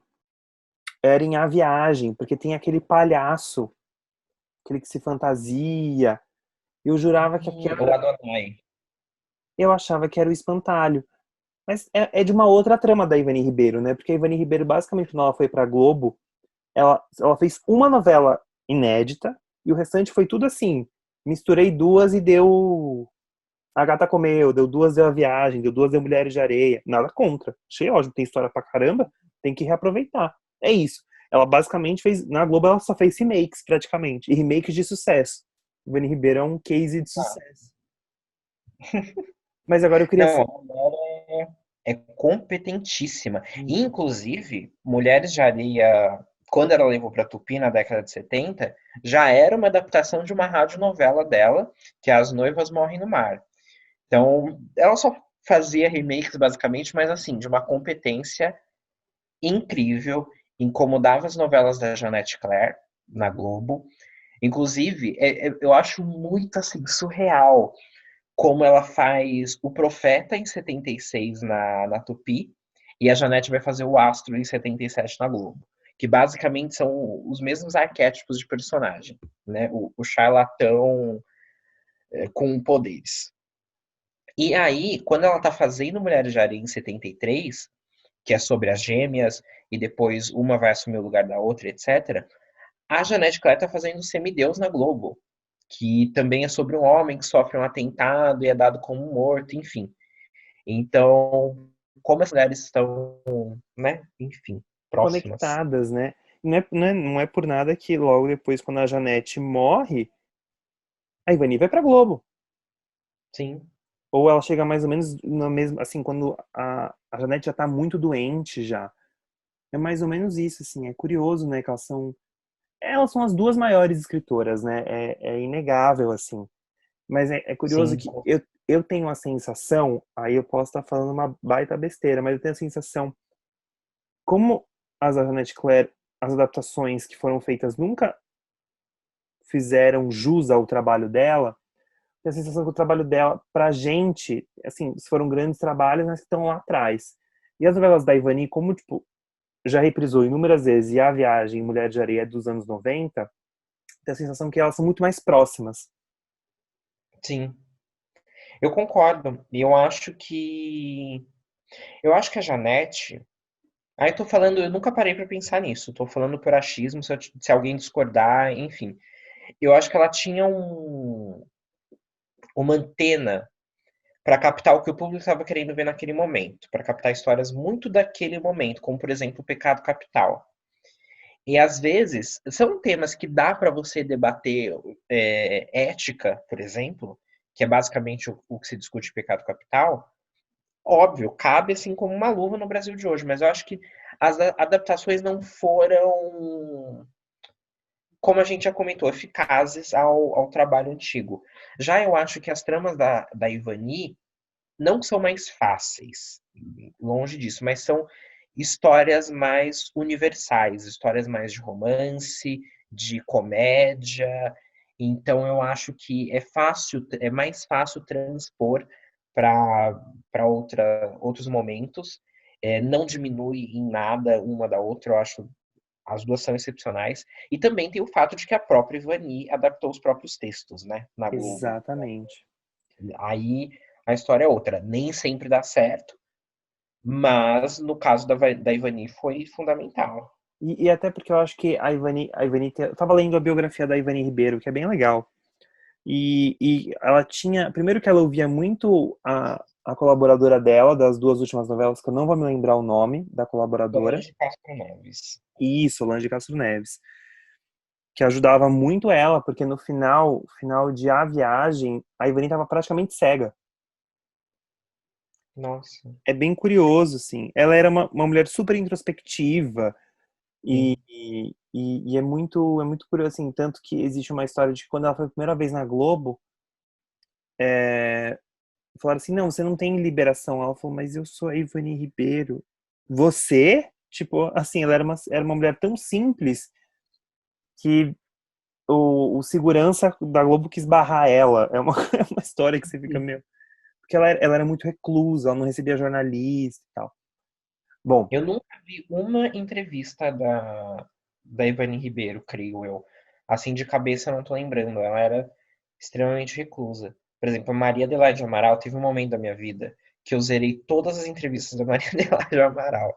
era em A Viagem, porque tem aquele palhaço, aquele que se fantasia. Eu jurava que O aquela. Adonai. Eu achava que era o Espantalho. Mas é de uma outra trama da Ivani Ribeiro, né? Porque a Ivani Ribeiro, basicamente, quando ela foi pra Globo, ela fez uma novela inédita e o restante foi tudo assim. Misturei duas e deu. A Gata Comeu, deu duas, deu A Viagem, deu duas, deu Mulheres de Areia. Nada contra. Achei ótimo, tem história pra caramba, tem que reaproveitar. É isso. Ela basicamente fez. Na Globo, ela só fez remakes, praticamente. E remakes de sucesso. Ivani Ribeiro é um case de Ah, sucesso. Mas agora eu queria. não, a mulher é competentíssima. Uhum. Inclusive, Mulheres de Areia, quando ela levou para Tupi na década de 70, já era uma adaptação de uma radionovela dela, que é As Noivas Morrem no Mar. Então, ela só fazia remakes basicamente, mas assim, de uma competência incrível, incomodava as novelas da Jeanette Claire na Globo. Inclusive, eu acho muito assim surreal como ela faz o Profeta em 76 na Tupi e a Janete vai fazer o Astro em 77 na Globo. Que basicamente são os mesmos arquétipos de personagem, né? O charlatão com poderes. E aí, quando ela tá fazendo Mulheres de Areia em 73, que é sobre as gêmeas, e depois uma vai assumir o lugar da outra, etc., a Janete Claire tá fazendo Semideus na Globo, que também é sobre um homem que sofre um atentado e é dado como morto, enfim. Então, como as mulheres estão, né, enfim, próximas. Conectadas, né? Não é por nada que logo depois, quando a Janete morre, a Ivani vai pra Globo. Sim, Ou ela chega mais ou menos na mesma, assim, quando a Janete já tá muito doente já. É mais ou menos isso, assim. É curioso, né? Que elas são as duas maiores escritoras, né? É inegável, assim. Mas é curioso sim, que eu tenho a sensação, aí eu posso estar falando uma baita besteira, mas eu tenho a sensação, como as da Janete Claire, as adaptações que foram feitas nunca fizeram jus ao trabalho dela, tenho a sensação que o trabalho dela, pra gente, assim, foram grandes trabalhos, mas que estão lá atrás. E as novelas da Ivani, como, tipo, já reprisou inúmeras vezes, e A Viagem, Mulher de Areia é dos anos 90, tenho a sensação que elas são muito mais próximas. sim. Eu concordo. E eu acho que a Janete. Aí eu tô falando, eu nunca parei pra pensar nisso. Tô falando por achismo, se alguém discordar, enfim. Eu acho que ela tinha uma antena para captar o que o público estava querendo ver naquele momento, para captar histórias muito daquele momento, como por exemplo o pecado capital. E às vezes são temas que dá para você debater ética, por exemplo, que é basicamente o que se discute em pecado capital, óbvio, cabe assim como uma luva no Brasil de hoje, mas eu acho que as adaptações não foram, como a gente já comentou, eficazes ao trabalho antigo. Já eu acho que as tramas da Ivani não são mais fáceis, longe disso, mas são histórias mais universais, histórias mais de romance, de comédia. Então eu acho que é mais fácil transpor para outros momentos. Não diminui em nada uma da outra, eu acho as duas são excepcionais. E também tem o fato de que a própria Ivani adaptou os próprios textos, né, na Globo. Exatamente. Aí a história é outra. Nem sempre dá certo, mas no caso da Ivani foi fundamental. E até porque eu acho que eu tava lendo a biografia da Ivani Ribeiro, que é bem legal. E ela tinha. Primeiro que ela ouvia muito a colaboradora dela, das duas últimas novelas, que eu não vou me lembrar o nome da colaboradora. Solange Castro Neves. Isso, Solange Castro Neves. Que ajudava muito ela, porque no final de A Viagem, a Ivani estava praticamente cega. Nossa, É bem curioso, assim. Ela era uma mulher super introspectiva e, sim. e é muito curioso, assim. Tanto que existe uma história de que quando ela foi a primeira vez na Globo, falaram assim, não, você não tem liberação. Ela falou, mas eu sou a Ivani Ribeiro. Você? Tipo, assim, ela era uma mulher tão simples que o segurança da Globo quis barrar ela. É uma, é uma história que você fica, meu... Porque ela era muito reclusa, ela não recebia jornalista e tal. Bom, Eu nunca vi uma entrevista da Ivani Ribeiro, creio eu. Assim, de cabeça eu não tô lembrando. Ela era extremamente reclusa. Por exemplo, a Maria Adelaide Amaral teve um momento da minha vida que eu zerei todas as entrevistas da Maria Adelaide Amaral.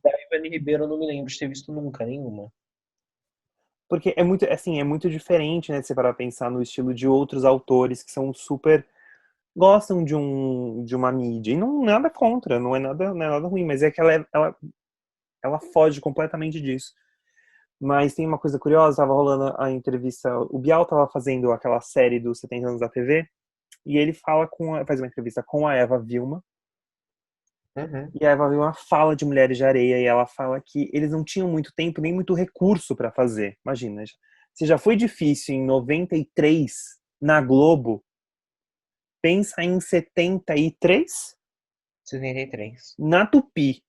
Da Ivani Ribeiro eu não me lembro de ter visto nunca, nenhuma. porque é muito, assim, é muito diferente, né, se você parar pra pensar no estilo de outros autores que são super gostam de uma mídia. E não nada contra, não é nada ruim, mas é que ela foge completamente disso. Mas tem uma coisa curiosa, tava rolando a entrevista, o Bial tava fazendo aquela série dos 70 anos da TV, e ele faz uma entrevista com a Eva Vilma, Uhum. e a Eva Vilma fala de Mulheres de Areia, e ela fala que eles não tinham muito tempo nem muito recurso para fazer. Imagina, se já foi difícil em 93 na Globo, pensa em 73 73. na Tupi.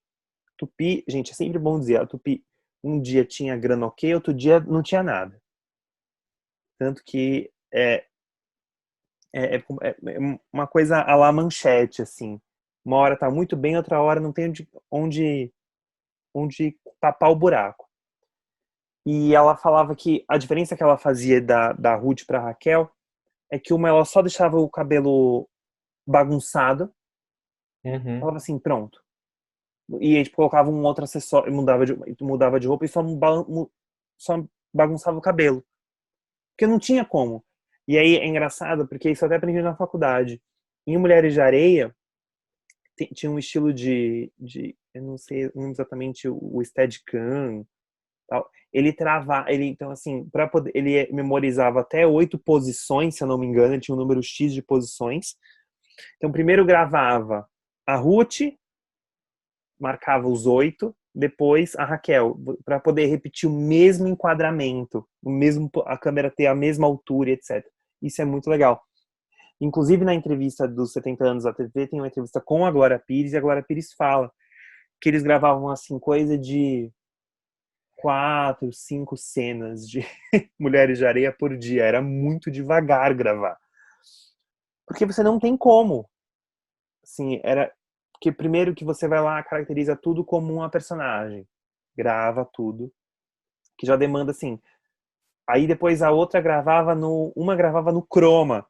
Tupi, gente, é sempre bom dizer, a Tupi um dia tinha grana ok, outro dia não tinha nada. Tanto que é uma coisa à la Manchete, assim. Uma hora tá muito bem, outra hora não tem onde tapar o buraco. E ela falava que a diferença que ela fazia da Ruth pra Raquel é que uma ela só deixava o cabelo bagunçado, Uhum. falava assim, pronto. E aí tipo, colocava um outro acessório, mudava de roupa e só bagunçava o cabelo. Porque não tinha como. E aí é engraçado, porque isso eu até aprendi na faculdade. Em Mulheres de Areia, tinha um estilo eu não sei exatamente o Steadicam, tal. Então assim, para poder, ele memorizava até 8 posições, se eu não me engano, ele tinha um número X de posições. Então primeiro gravava a Ruth, marcava os 8, depois a Raquel, para poder repetir o mesmo enquadramento, a câmera ter a mesma altura, etc. Isso é muito legal. Inclusive, na entrevista dos 70 anos da TV, tem uma entrevista com a Glória Pires, e a Glória Pires fala que eles gravavam, assim, coisa de 4, 5 cenas de Mulheres de Areia por dia. Era muito devagar gravar. Porque você não tem como. Assim, era... Porque primeiro que você vai lá, caracteriza tudo como uma personagem. Grava tudo. Que já demanda, assim... Aí depois a outra gravava Uma gravava no chroma.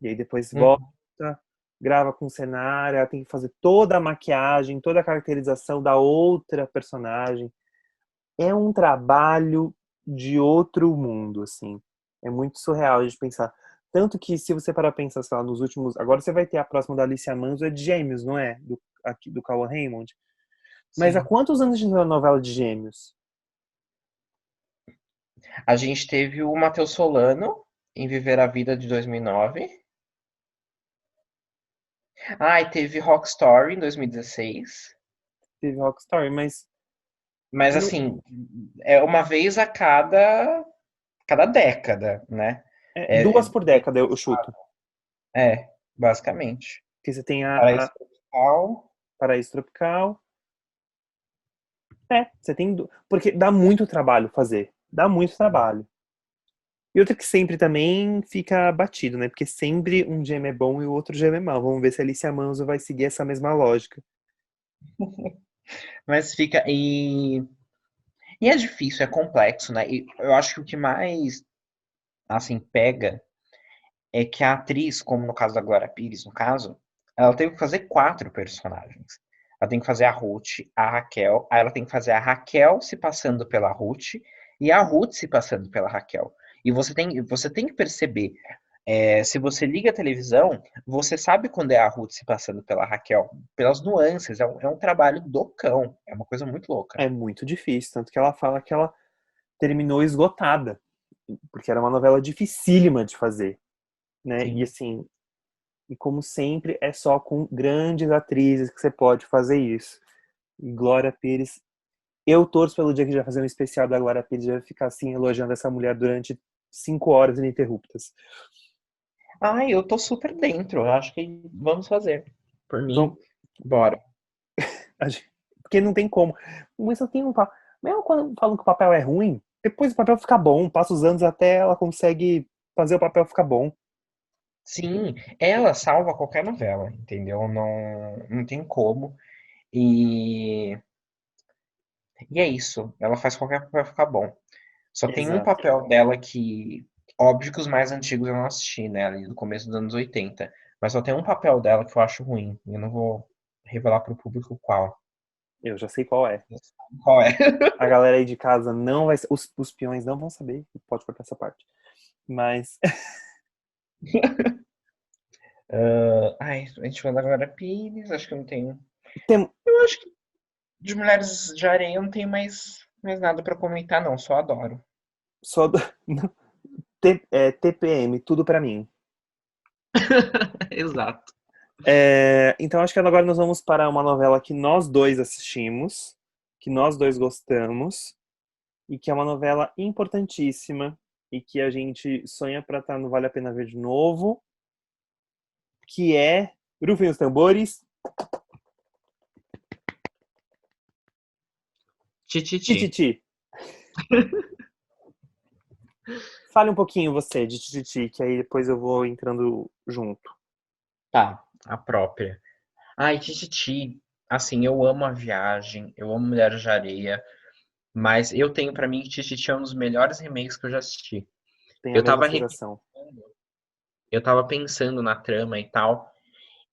E aí depois volta, Uhum. grava com cenário, ela tem que fazer toda a maquiagem, toda a caracterização da outra personagem. É um trabalho de outro mundo, assim. É muito surreal de pensar. Tanto que se você parar pra pensar, sei lá, nos últimos... Agora você vai ter a próxima da Alicia Manso, é de Gêmeos, não é? Do Cauã Raymond. Mas há Sim. quantos anos de novela de Gêmeos? A gente teve o Matheus Solano em Viver a Vida de 2009. Ai, teve Rock Story em 2016. Teve Rock Story, mas Mas não, assim, é uma vez a cada década, né? É, duas por década eu chuto. basicamente. Porque você tem a Paraíso Tropical. Paraíso Tropical. Você tem. Porque dá muito trabalho fazer. Dá muito trabalho. E outra que sempre também fica batido, né? Porque sempre um gêmeo é bom e o outro gêmeo é mau. Vamos ver se a Alicia Manso vai seguir essa mesma lógica. Mas fica. E é difícil, é complexo, né? E eu acho que o que mais, assim, pega é que a atriz, como no caso da Glória Pires, no caso, ela teve que fazer quatro personagens. Ela tem que fazer a Ruth, a Raquel, aí ela tem que fazer a Raquel se passando pela Ruth e a Ruth se passando pela Raquel. E você tem que perceber, se você liga a televisão, você sabe quando é a Ruth se passando pela Raquel, pelas nuances, é um trabalho do cão, é uma coisa muito louca. É muito difícil. Tanto que ela fala que ela terminou esgotada. Porque era uma novela dificílima de fazer, né? E Sim. assim, e como sempre, é só com grandes atrizes que você pode fazer isso. E Glória Pires. Eu torço pelo dia que a gente vai fazer um especial da Glória Pires e vai ficar assim elogiando essa mulher durante 5 horas ininterruptas. Ah, eu tô super dentro. Eu acho que vamos fazer. Por mim, Vamos, bora. porque não tem como. Mas eu tenho um papel. Mesmo quando falam que o papel é ruim, depois o papel fica bom. Passa os anos até ela consegue fazer o papel ficar bom. Sim, ela salva qualquer novela, entendeu? Não tem como. E, e é isso. Ela faz qualquer papel ficar bom. Só tem um Exato. papel dela que, óbvio que os mais antigos eu não assisti, né? Ali do começo dos anos 80. Mas só tem um papel dela que eu acho ruim. Eu não vou revelar pro público qual. Eu já sei qual é. Qual é? A galera aí de casa não vai. Os peões não vão saber. Pode cortar essa parte. Mas. Ai, a gente falou da Glória Pires, acho que eu não tenho. Tem, Eu acho que de Mulheres de Areia eu não tenho mais nada pra comentar, não. Só adoro. só. Não, TPM, tudo pra mim. Exato. Então acho que agora nós vamos para uma novela que nós dois assistimos, que nós dois gostamos, e que é uma novela importantíssima e que a gente sonha pra estar no Vale a Pena Ver de novo, que é Rufem os Tambores, Tititi. Tititi. Fale um pouquinho você de Tititi, que aí depois eu vou entrando junto. Tá, a própria. Ai, Tititi. Assim, eu amo a viagem, eu amo Mulheres de Areia, mas eu tenho pra mim que Tititi é um dos melhores remakes que eu já assisti. Tem a Eu mesma tava sensação. eu tava pensando na trama e tal,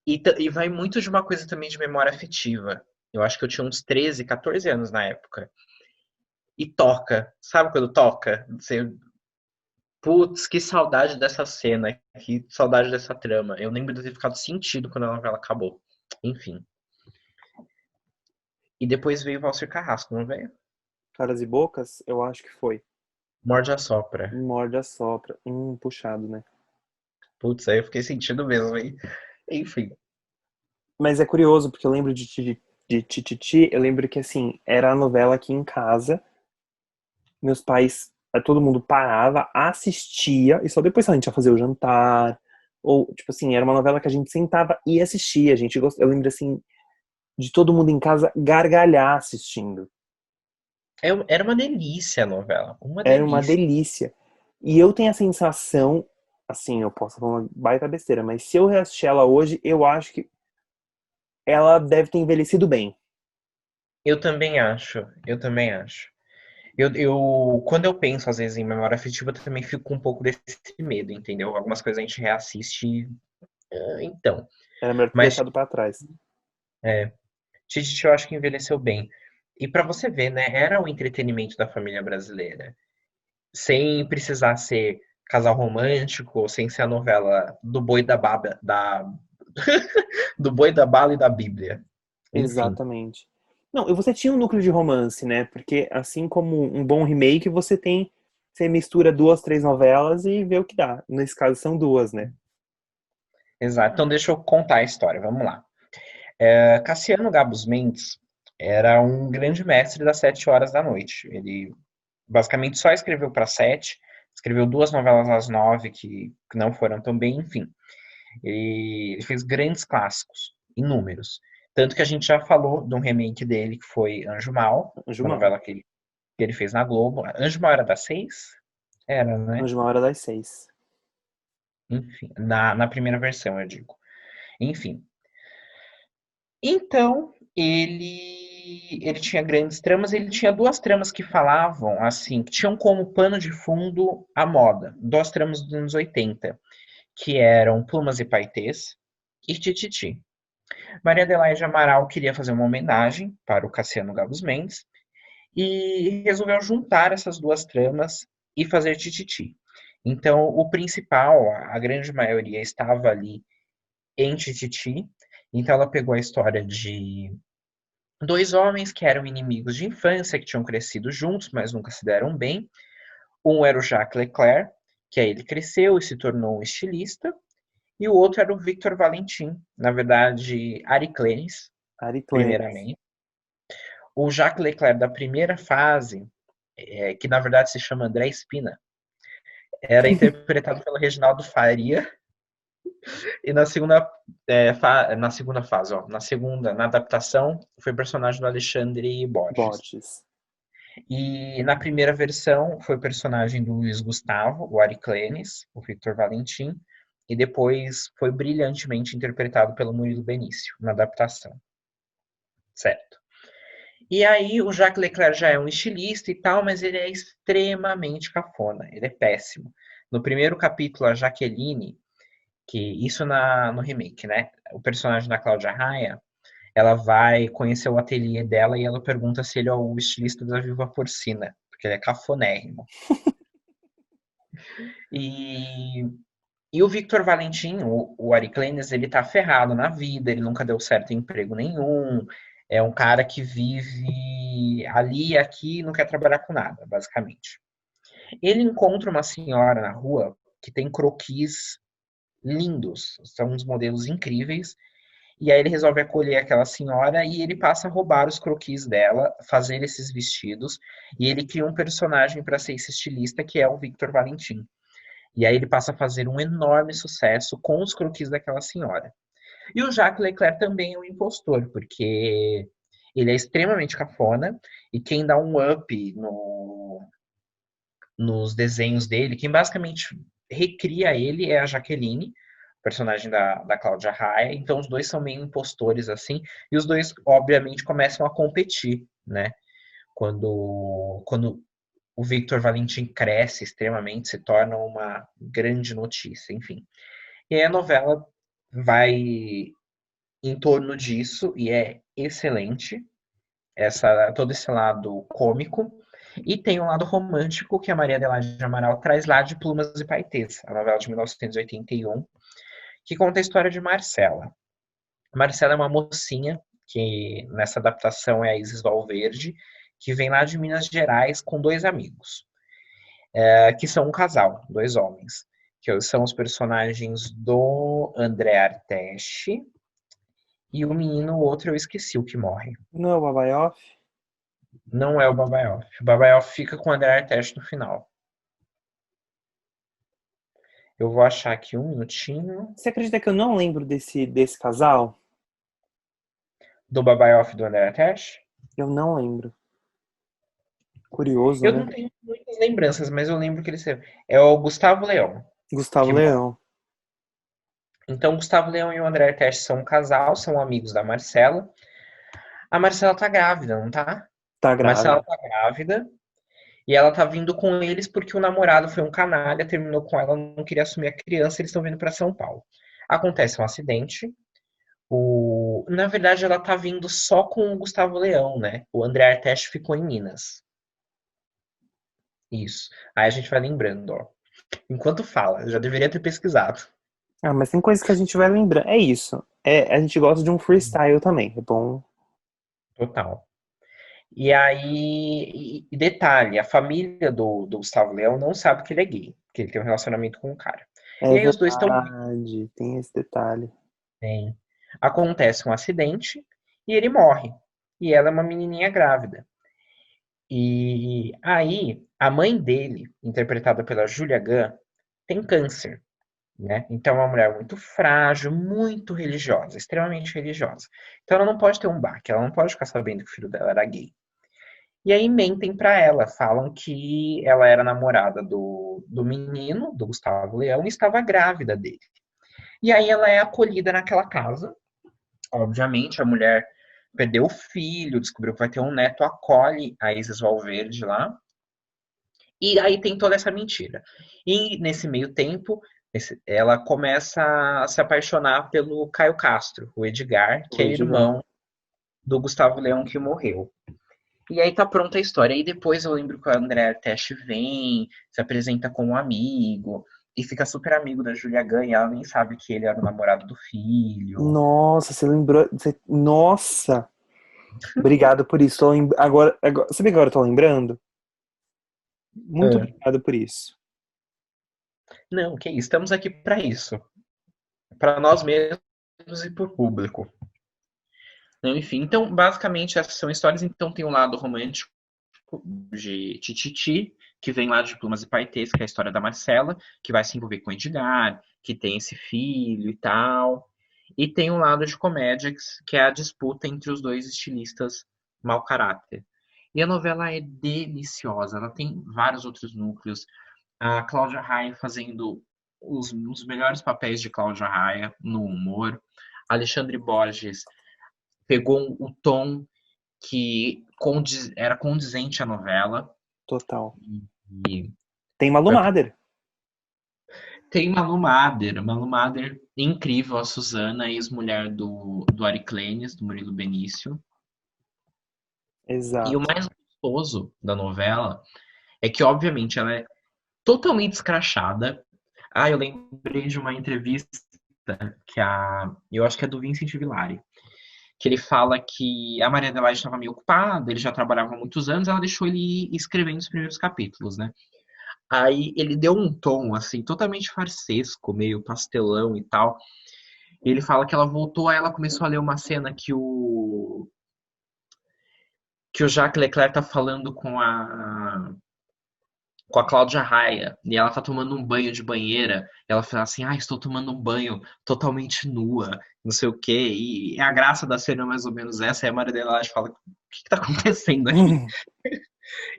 e vai muito de uma coisa também de memória afetiva. Eu acho que eu tinha uns 13, 14 anos na época. E toca, sabe quando toca? Você, putz, que saudade dessa cena, que saudade dessa trama. Eu lembro de ter ficado sentido quando a novela acabou. Enfim. E depois veio o Valser Carrasco, não veio? Caras e Bocas, eu acho que foi. Morde a Sopra. Morde a Sopra. Puxado, né? Putz, aí eu fiquei sentindo mesmo, hein? Enfim. Mas é curioso, porque eu lembro de Tititi, eu lembro que, assim, era a novela aqui em casa, meus pais, todo mundo parava, assistia, e só depois a gente ia fazer o jantar, ou, tipo assim, era uma novela que a gente sentava e assistia, a gente eu lembro, assim, de todo mundo em casa gargalhar assistindo. Era uma delícia a novela. Uma Era uma delícia. delícia. E eu tenho a sensação, assim, eu posso falar uma baita besteira, mas se eu reassistir ela hoje, eu acho que ela deve ter envelhecido bem. Eu também acho. Eu também acho. Quando eu penso, às vezes, em memória afetiva, eu também fico com um pouco desse medo, entendeu? Algumas coisas a gente reassiste. Então. Era melhor ter Mas, deixado pra trás. é, Tititi eu acho que envelheceu bem. E pra você ver, né? Era o entretenimento da família brasileira. Sem precisar ser casal romântico, sem ser a novela do boi da baba, do boi da bala e da Bíblia. Enfim. Exatamente. Não, e você tinha um núcleo de romance, né? Porque assim como um bom remake, você mistura duas, três novelas e vê o que dá. Nesse caso são duas, né? Exato. Então deixa eu contar a história, vamos lá. Cassiano Gabus Mendes era um grande mestre das 7 horas da noite. Ele basicamente só escreveu para sete, escreveu duas novelas às 9 que não foram tão bem, enfim. Ele fez grandes clássicos, inúmeros. Tanto que a gente já falou de um remake dele, que foi Anjo Mal, Anjo uma Mal. novela que ele fez na Globo. Anjo Mal era das 6? Era, né? Anjo Mal era das 6. Enfim, na primeira versão, eu digo. Enfim. Então, ele tinha grandes tramas, ele tinha duas tramas que falavam, assim, que tinham como pano de fundo a moda. Duas tramas dos anos 80, que eram Plumas e Paetês e Tititi. Maria Adelaide Amaral queria fazer uma homenagem para o Cassiano Gabus Mendes e resolveu juntar essas duas tramas e fazer Tititi. Então, o principal, a grande maioria, estava ali em Tititi. Então, ela pegou a história de dois homens que eram inimigos de infância, que tinham crescido juntos, mas nunca se deram bem. Um era o Jacques Leclerc, que aí ele cresceu e se tornou um estilista, e o outro era o Victor Valentim, na verdade, Ariclenes, Ariclenes. primeiramente. O Jacques Leclerc da primeira fase, que na verdade se chama André Spina, era interpretado pelo Reginaldo Faria, e na segunda fase, ó, na adaptação, foi o personagem do Alexandre Borges. Borges. E na primeira versão foi o personagem do Luiz Gustavo, o Ariclenes, o Victor Valentim, e depois foi brilhantemente interpretado pelo Murilo Benício na adaptação. Certo. E aí o Jacques Leclerc já é um estilista e tal, mas ele é extremamente cafona, ele é péssimo. No primeiro capítulo, a Jaqueline, que isso no remake, né? O personagem da Cláudia Raia, ela vai conhecer o ateliê dela e ela pergunta se ele é o estilista da Viva Porcina, porque ele é cafonérrimo. E, e o Victor Valentim, o Ariclenes, ele tá ferrado na vida, ele nunca deu certo em emprego nenhum, é um cara que vive ali e aqui e não quer trabalhar com nada, basicamente. Ele encontra uma senhora na rua que tem croquis lindos, são uns modelos incríveis, e aí ele resolve acolher aquela senhora e ele passa a roubar os croquis dela, fazer esses vestidos, e ele cria um personagem para ser esse estilista que é o Victor Valentim. E aí ele passa a fazer um enorme sucesso com os croquis daquela senhora. E o Jacques Leclerc também é um impostor, porque ele é extremamente cafona e quem dá um up nos desenhos dele, quem basicamente recria ele é a Jaqueline, personagem da Cláudia Raia. Então os dois são meio impostores assim, e os dois obviamente começam a competir, né? Quando o Victor Valentim cresce extremamente, se torna uma grande notícia, enfim. E aí a novela vai em torno disso e é excelente, todo esse lado cômico. E tem um lado romântico que a Maria Adelaide Amaral traz lá de Plumas e Paetês, a novela de 1981, que conta a história de Marcela. Marcela é uma mocinha, que nessa adaptação é a Isis Valverde, que vem lá de Minas Gerais com dois amigos, que são um casal, dois homens, que são os personagens do André Arteche e o menino, o outro eu esqueci o que morre. Não é o Babaioff? Não é o Babaioff. O Babaioff fica com o André Arteche no final. Eu vou achar aqui um minutinho. Você acredita que eu não lembro desse casal? Do Babaioff e do André Arteche? Eu não lembro. Curioso, Eu né? não tenho muitas lembranças, mas eu lembro que ele é o Gustavo Leão Gustavo que morre. Leão. Então, o Gustavo Leão e o André Arteche são um casal, são amigos da Marcela. A Marcela tá grávida, não tá? Tá A Marcela grávida. tá grávida e ela tá vindo com eles porque o namorado foi um canalha, terminou com ela, não queria assumir a criança, eles estão vindo para São Paulo. Acontece um acidente. Na verdade, ela tá vindo só com o Gustavo Leão, né? O André Arteche ficou em Minas. Isso. Aí a gente vai lembrando, ó. Enquanto fala, eu já deveria ter pesquisado. Ah, mas tem coisas que a gente vai lembrando. É isso. A gente gosta de um freestyle também. É bom. Total. E aí, detalhe, a família do Gustavo Leão não sabe que ele é gay, que ele tem um relacionamento com um cara. É E aí os dois estão verdade, tem esse detalhe. bem. Acontece um acidente e ele morre. E ela é uma menininha grávida. E aí a mãe dele, interpretada pela Julia Gunn, tem câncer, né? Então é uma mulher muito frágil, muito religiosa, extremamente religiosa. Então ela não pode ter um baque, ela não pode ficar sabendo que o filho dela era gay. E aí mentem pra ela, falam que ela era namorada do menino, do Gustavo Leão, e estava grávida dele. E aí ela é acolhida naquela casa. Obviamente, a mulher perdeu o filho, descobriu que vai ter um neto, acolhe a Isis Valverde lá. E aí tem toda essa mentira. E nesse meio tempo, ela começa a se apaixonar pelo Caio Castro, o Edgar, O que é Edgar. irmão do Gustavo Leão que morreu. E aí tá pronta a história. E depois eu lembro que o André Tesh vem, se apresenta como um amigo, e fica super amigo da Julia Gunn, e ela nem sabe que ele era o namorado do filho. Nossa, você lembrou. Nossa! Obrigado por isso. Agora, sabe que agora eu tô lembrando? Muito É. obrigado por isso. Não, que isso, estamos aqui para isso. Para nós mesmos e para o público. Não, enfim, então, basicamente, essas são histórias. Então, tem um lado romântico de Tititi, que vem lá de Plumas e Paetês, que é a história da Marcela, que vai se envolver com o Edgar, que tem esse filho e tal. E tem um lado de comédia, que é a disputa entre os dois estilistas mau caráter. E a novela é deliciosa, ela tem vários outros núcleos. A Cláudia Raia fazendo os melhores papéis de Cláudia Raia no humor. Alexandre Borges pegou o tom que era condizente à novela. Total. E Tem Malu Mader. tem Malu Mader incrível, a Suzana, ex-mulher do Ariclenes, do Murilo Benício. E o Exato. mais gostoso da novela é que, obviamente, ela é totalmente escrachada. Ah, eu lembrei de uma entrevista eu acho que é do Vincent Villari, que ele fala que a Maria Adelaide estava meio ocupada, ele já trabalhava há muitos anos, ela deixou ele ir escrevendo os primeiros capítulos, né? Aí ele deu um tom, assim, totalmente farsesco, meio pastelão e tal. E ele fala que ela voltou, aí ela começou a ler uma cena que o Jacques Leclerc tá falando com a Cláudia Raia, e ela tá tomando um banho de banheira, ela fala assim, ah, estou tomando um banho totalmente nua, não sei o quê, e a graça da cena é mais ou menos essa, e a Maria Adelaide fala, o que tá acontecendo aqui?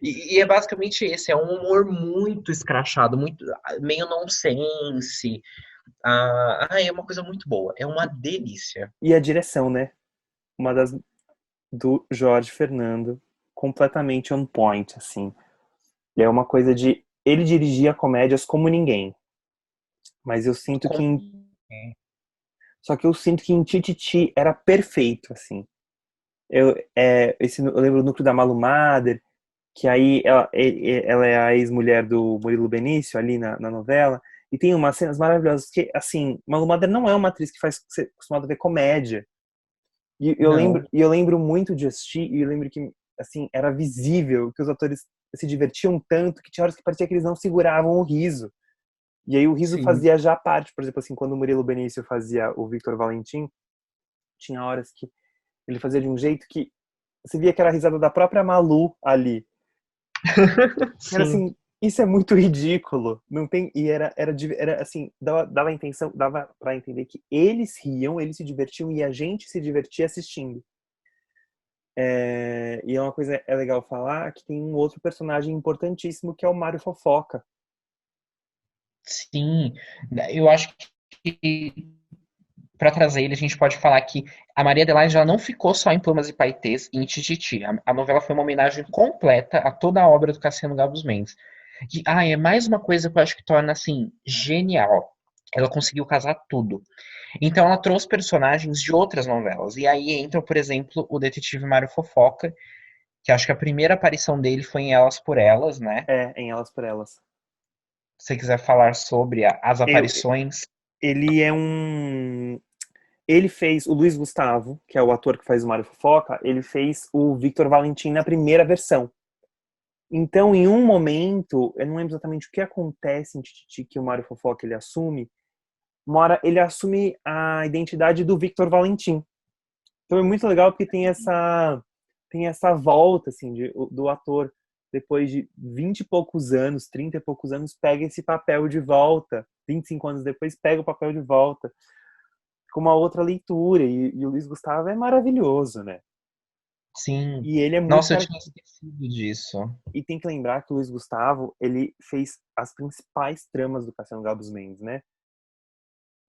E é basicamente esse, é um humor muito escrachado, muito meio nonsense, é uma coisa muito boa, é uma delícia. E a direção, né? Uma das do Jorge Fernando, completamente on point, assim. É uma coisa de. Ele dirigia comédias como ninguém. Mas eu sinto que Com- em. Só que eu sinto que em Tititi era perfeito, assim. Eu lembro do núcleo da Malu Mader, que aí ela é a ex-mulher do Murilo Benício ali na novela, e tem umas cenas maravilhosas que, assim, Malu Mader não é uma atriz que faz você é acostumado a ver comédia. Não, E eu lembro muito de assistir, e eu lembro que, assim, era visível que os atores se divertiam tanto que tinha horas que parecia que eles não seguravam o riso. E aí o riso sim, fazia já parte, por exemplo, assim, quando o Murilo Benício fazia o Victor Valentim, tinha horas que ele fazia de um jeito que você via que era a risada da própria Malu ali. Era sim. assim, isso é muito ridículo. Não tem e era assim, dava a intenção, dava para entender que eles riam, eles se divertiam e a gente se divertia assistindo. E é uma coisa é legal falar que tem um outro personagem importantíssimo que é o Mário Fofoca. Sim, eu acho que para trazer ele, a gente pode falar que a Maria Adelaide ela não ficou só em Plumas e Paetês e em Tititi. A novela foi uma homenagem completa a toda a obra do Cassiano Gabus Mendes. E, é mais uma coisa que eu acho que torna, assim, genial. Ela conseguiu casar tudo. Então ela trouxe personagens de outras novelas. E aí entra, por exemplo, o detetive Mário Fofoca, que acho que a primeira aparição dele foi em Elas por Elas, né? Em Elas por Elas. Se você quiser falar sobre as Eu, aparições. ele é um Ele fez o Luiz Gustavo, que é o ator que faz o Mário Fofoca, ele fez o Victor Valentim na primeira versão. Então, em um momento, eu não lembro exatamente o que acontece em Tititi que o Mário Fofoca ele assume. Uma hora ele assume a identidade do Victor Valentim. Então é muito legal porque tem essa volta assim do ator depois de 20 e poucos anos, 30 e poucos anos, pega esse papel de volta. 25 anos depois pega o papel de volta com uma outra leitura e o Luiz Gustavo é maravilhoso, né? Sim. E ele é muito Nossa, eu cara. tinha esquecido disso. E tem que lembrar que o Luiz Gustavo, ele fez as principais tramas do Cassiano Gabus Mendes, né?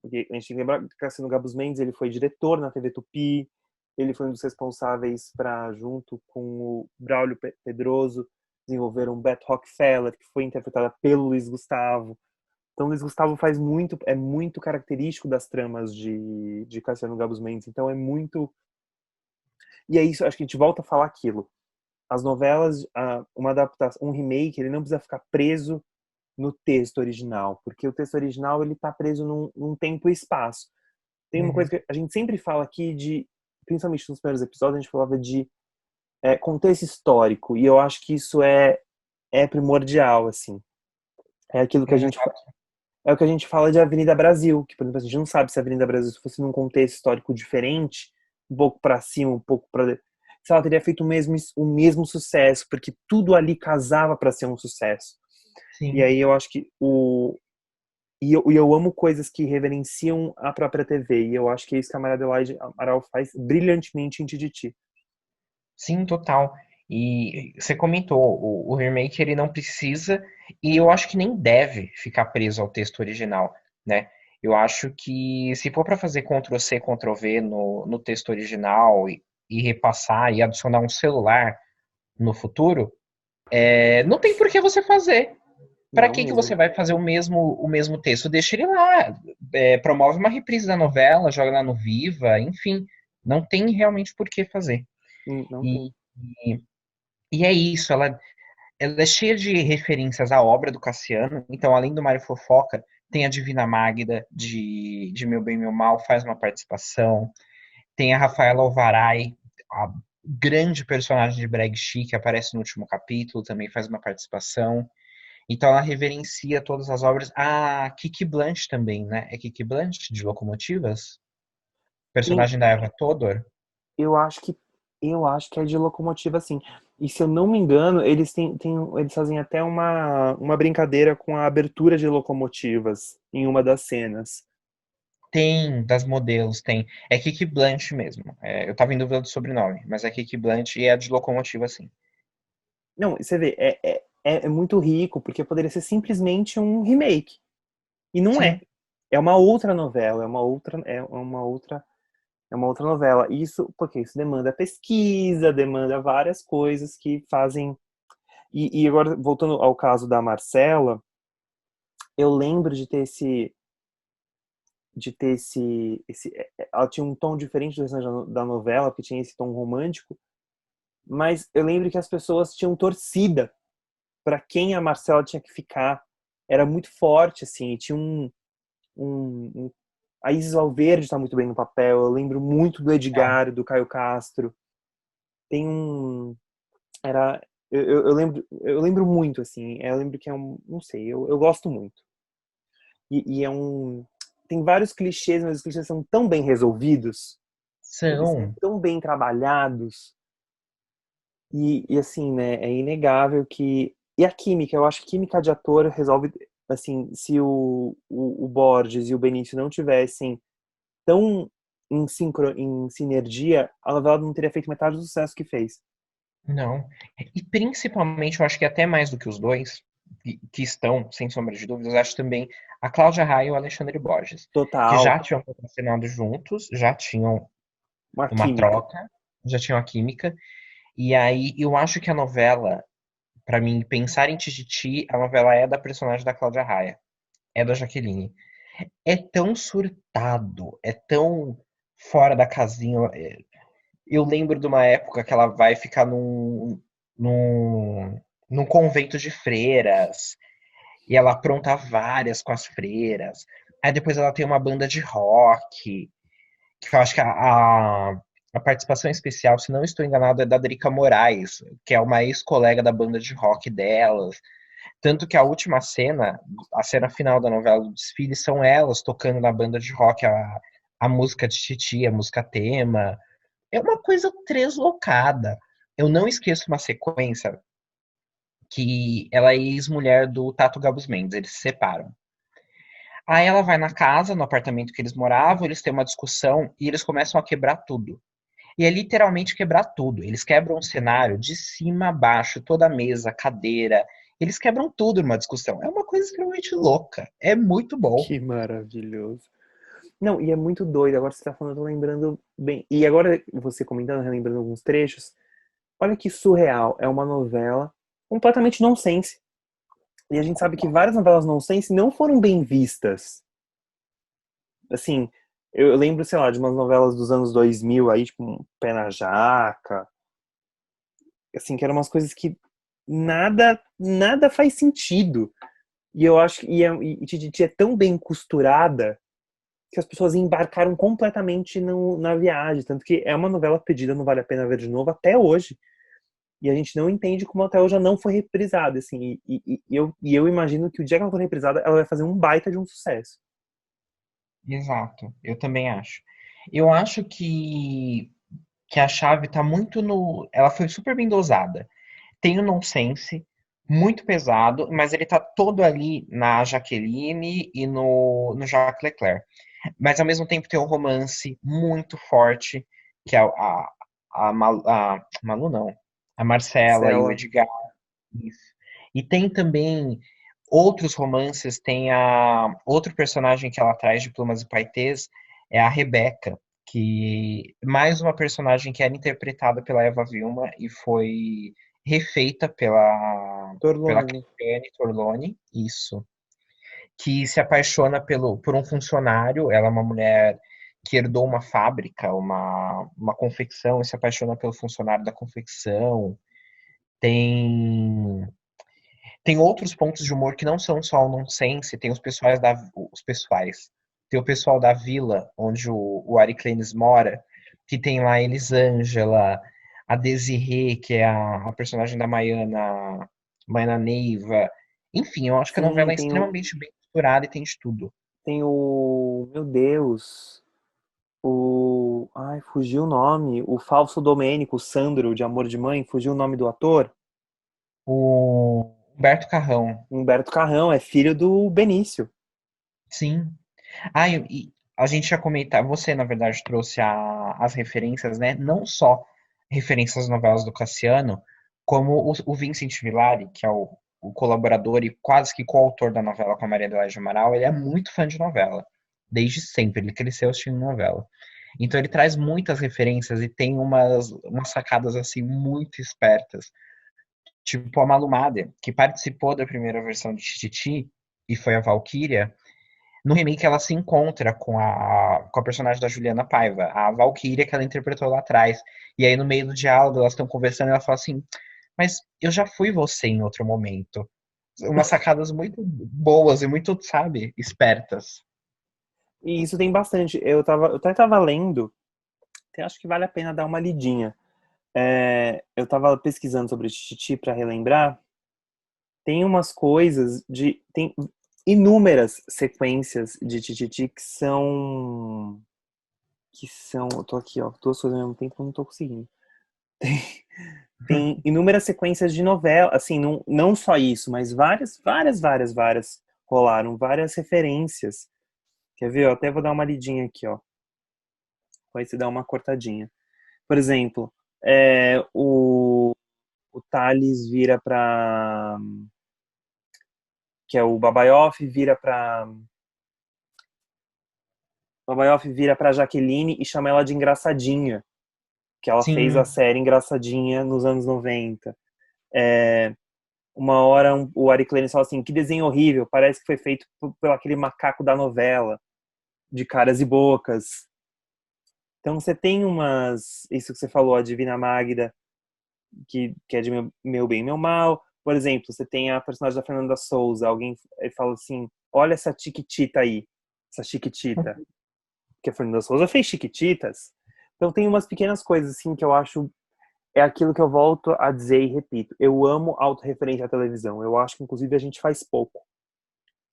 Porque a gente tem que lembrar que o Cassiano Gabus Mendes, ele foi diretor na TV Tupi, ele foi um dos responsáveis para, junto com o Braulio Pedroso, desenvolver um Beth Rockefeller, que foi interpretada pelo Luiz Gustavo. Então, o Luiz Gustavo é muito característico das tramas de Cassiano Gabus Mendes. Então, é muito. E é isso, acho que a gente volta a falar aquilo. As novelas, uma adaptação, um remake, ele não precisa ficar preso no texto original, porque o texto original ele está preso num tempo e espaço. Tem uma coisa Uhum. que a gente sempre fala aqui principalmente nos primeiros episódios, a gente falava de contexto histórico, e eu acho que isso é primordial, assim. É aquilo que a gente Exato. é o que a gente fala de Avenida Brasil, que por exemplo a gente não sabe se a Avenida Brasil se fosse num contexto histórico diferente, um pouco para cima, um pouco para se ela teria feito o mesmo sucesso, porque tudo ali casava para ser um sucesso. E Sim. aí eu acho que eu amo coisas que reverenciam a própria TV, e eu acho que é isso que a Maria Adelaide Amaral faz brilhantemente em Tititi. Sim, total. E você comentou, o remake ele não precisa, e eu acho que nem deve ficar preso ao texto original, né? Eu acho que se for para fazer Ctrl+C, Ctrl+V no texto original e repassar e adicionar um celular no futuro, não tem por que você fazer. Para Não que você mesmo. vai fazer o mesmo texto? Deixa ele lá, promove uma reprise da novela, joga lá no Viva, enfim, não tem realmente por que fazer. Não E, tem. e, e é isso, ela é cheia de referências à obra do Cassiano. Então, além do Mário Fofoca, tem a Divina Magda, de Meu Bem, Meu Mal, faz uma participação. Tem a Rafaela Alvaray, a grande personagem de Brag Chic, que aparece no último capítulo, também faz uma participação. Então, ela reverencia todas as obras. A Kiki Blanche também, né? É Kiki Blanche, de Locomotivas? Tem, Personagem da Eva Todor? eu acho que eu acho que é de locomotiva, sim. E se eu não me engano, eles fazem até uma brincadeira com a abertura de locomotivas em uma das cenas. Tem, das modelos, tem. É Kiki Blanche mesmo. Eu tava em dúvida do sobrenome, mas é Kiki Blanche e é de locomotiva, sim. Não, você vê, é muito rico, porque poderia ser simplesmente um remake. E não é. Sim, É uma outra novela, é uma outra novela. Isso, porque isso demanda pesquisa, demanda várias coisas que fazem. E agora, voltando ao caso da Marcela, eu lembro ela tinha um tom diferente do restante da novela, porque tinha esse tom romântico, mas eu lembro que as pessoas tinham torcida para quem a Marcela tinha que ficar. Era muito forte, assim, e tinha a Isis Valverde está muito bem no papel. Eu lembro muito do tá. Edgar, do Caio Castro. Tem era eu lembro muito assim. Eu lembro que não sei, eu gosto muito. E tem vários clichês, mas os clichês são tão bem resolvidos, eles são São. tão bem trabalhados e assim, né, é inegável que e a química, eu acho que química de ator resolve assim, se o Borges e o Benício não tivessem tão em sinergia, a novela não teria feito metade do sucesso que fez. Não. E principalmente, eu acho que até mais do que os dois, que estão, sem sombra de dúvidas, eu acho também a Cláudia Raia e o Alexandre Borges, que Total, já tinham contracenado juntos, já tinham uma uma química. troca, já tinham a química. E aí eu acho que a novela, pra mim, pensar em Tititi, a novela é da personagem da Cláudia Raia, é da Jaqueline. É tão surtado, é tão fora da casinha. Eu lembro de uma época que ela vai ficar num convento de freiras, e ela apronta várias com as freiras. Aí depois ela tem uma banda de rock, que eu acho que A participação especial, se não estou enganado, é da Drica Moraes, que é uma ex-colega da banda de rock delas. Tanto que a última cena, a cena final da novela do desfile, são elas tocando na banda de rock a música de Titi, a música tema. É uma coisa treslocada. Eu não esqueço uma sequência que ela é ex-mulher do Tato Gabus Mendes, eles se separam. Aí ela vai na casa, no apartamento que eles moravam, eles têm uma discussão e eles começam a quebrar tudo. E é literalmente quebrar tudo. Eles quebram o cenário de cima a baixo, toda a mesa, cadeira. Eles quebram tudo numa discussão. É uma coisa extremamente louca. É muito bom. Que maravilhoso. Não, e é muito doido. Agora você tá falando, eu tô lembrando bem. E agora você comentando, relembrando alguns trechos. Olha que surreal. É uma novela completamente nonsense. E a gente sabe que várias novelas nonsense não foram bem vistas. Assim, eu lembro, sei lá, de umas novelas dos anos 2000 aí, tipo, um Pé na Jaca. Assim, que eram umas coisas que nada faz sentido. E eu acho que e Tititi é tão bem costurada que as pessoas embarcaram completamente na viagem. Tanto que é uma novela pedida, não vale a pena ver de novo até hoje. E a gente não entende como até hoje ela não foi reprisada. Assim, eu imagino que o dia que ela for reprisada, ela vai fazer um baita de um sucesso. Exato. Eu também acho. Eu acho que a chave tá muito no. Ela foi super bem dosada. Tem o nonsense, muito pesado, mas ele tá todo ali na Jaqueline e no Jacques Leclerc. Mas ao mesmo tempo tem um romance muito forte, que é a Malu não, a Marcela e o Marcela, Edgar. Isso. E tem também outros romances, tem a outro personagem que ela traz de Plumas e Paetês, é a Rebeca, que mais uma personagem que era interpretada pela Eva Vilma e foi refeita pela Torlone. Cristiane Torlone, isso, que se apaixona por um funcionário, ela é uma mulher que herdou uma fábrica, uma confecção, e se apaixona pelo funcionário da confecção. Tem tem outros pontos de humor que não são só o nonsense, tem os pessoais. Tem o pessoal da vila, onde o Ari Kleines mora, que tem lá a Elisângela, a Desirê, que é a personagem da Maiana Neiva. Enfim, eu acho que a Sim, novela é extremamente bem costurada e tem de tudo. tem o. Meu Deus. O. Ai, fugiu o nome. O falso Domênico, o Sandro, de Amor de Mãe. Fugiu o nome do ator. O Humberto Carrão, Humberto Carrão, é filho do Benício. sim. Ah, e a gente ia comentar, você na verdade trouxe as referências, né? Não só referências às novelas do Cassiano, como o Vincent Villari, que é o colaborador e quase que coautor da novela com a Maria Adelaide Amaral, ele é muito fã de novela, desde sempre, ele cresceu assistindo novela. Então ele traz muitas referências e tem umas sacadas assim muito espertas. Tipo a Malu Mader, que participou da primeira versão de Tititi e foi a Valquíria, no remake, ela se encontra com a personagem da Juliana Paiva, a Valkyria que ela interpretou lá atrás. E aí, no meio do diálogo, elas estão conversando e ela fala assim: Mas eu já fui você em outro momento. Umas sacadas muito boas e muito, sabe, espertas. E isso tem bastante. Eu até tava lendo, até acho que vale a pena dar uma lidinha. Eu tava pesquisando sobre Tititi para relembrar. Tem umas coisas de. Tem inúmeras sequências de Tititi que são. Que são. Eu tô aqui, ó, duas coisas ao mesmo tempo, eu não tô conseguindo. Tem inúmeras sequências de novela, assim, não só isso, mas várias rolaram, várias referências. Quer ver? Eu até vou dar uma lidinha aqui, ó. Vai se dar uma cortadinha. Por exemplo, o Thales vira pra. Que é o Babaioff, vira pra Jaqueline e chama ela de engraçadinha. Que ela fez a Sim, série Engraçadinha nos anos 90. É, uma hora o Ari Klein fala assim, que desenho horrível, parece que foi feito por aquele macaco da novela, de caras e bocas. Então você tem umas, isso que você falou, a Divina Magda, que é de meu bem, meu mal. Por exemplo, você tem a personagem da Fernanda Souza, alguém fala assim, olha essa Chiquitita aí, essa Chiquitita. Que a Fernanda Souza fez Chiquititas. Então tem umas pequenas coisas, assim, que eu acho. É aquilo que eu volto a dizer e repito. Eu amo autorreferência à televisão. Eu acho que, inclusive, a gente faz pouco.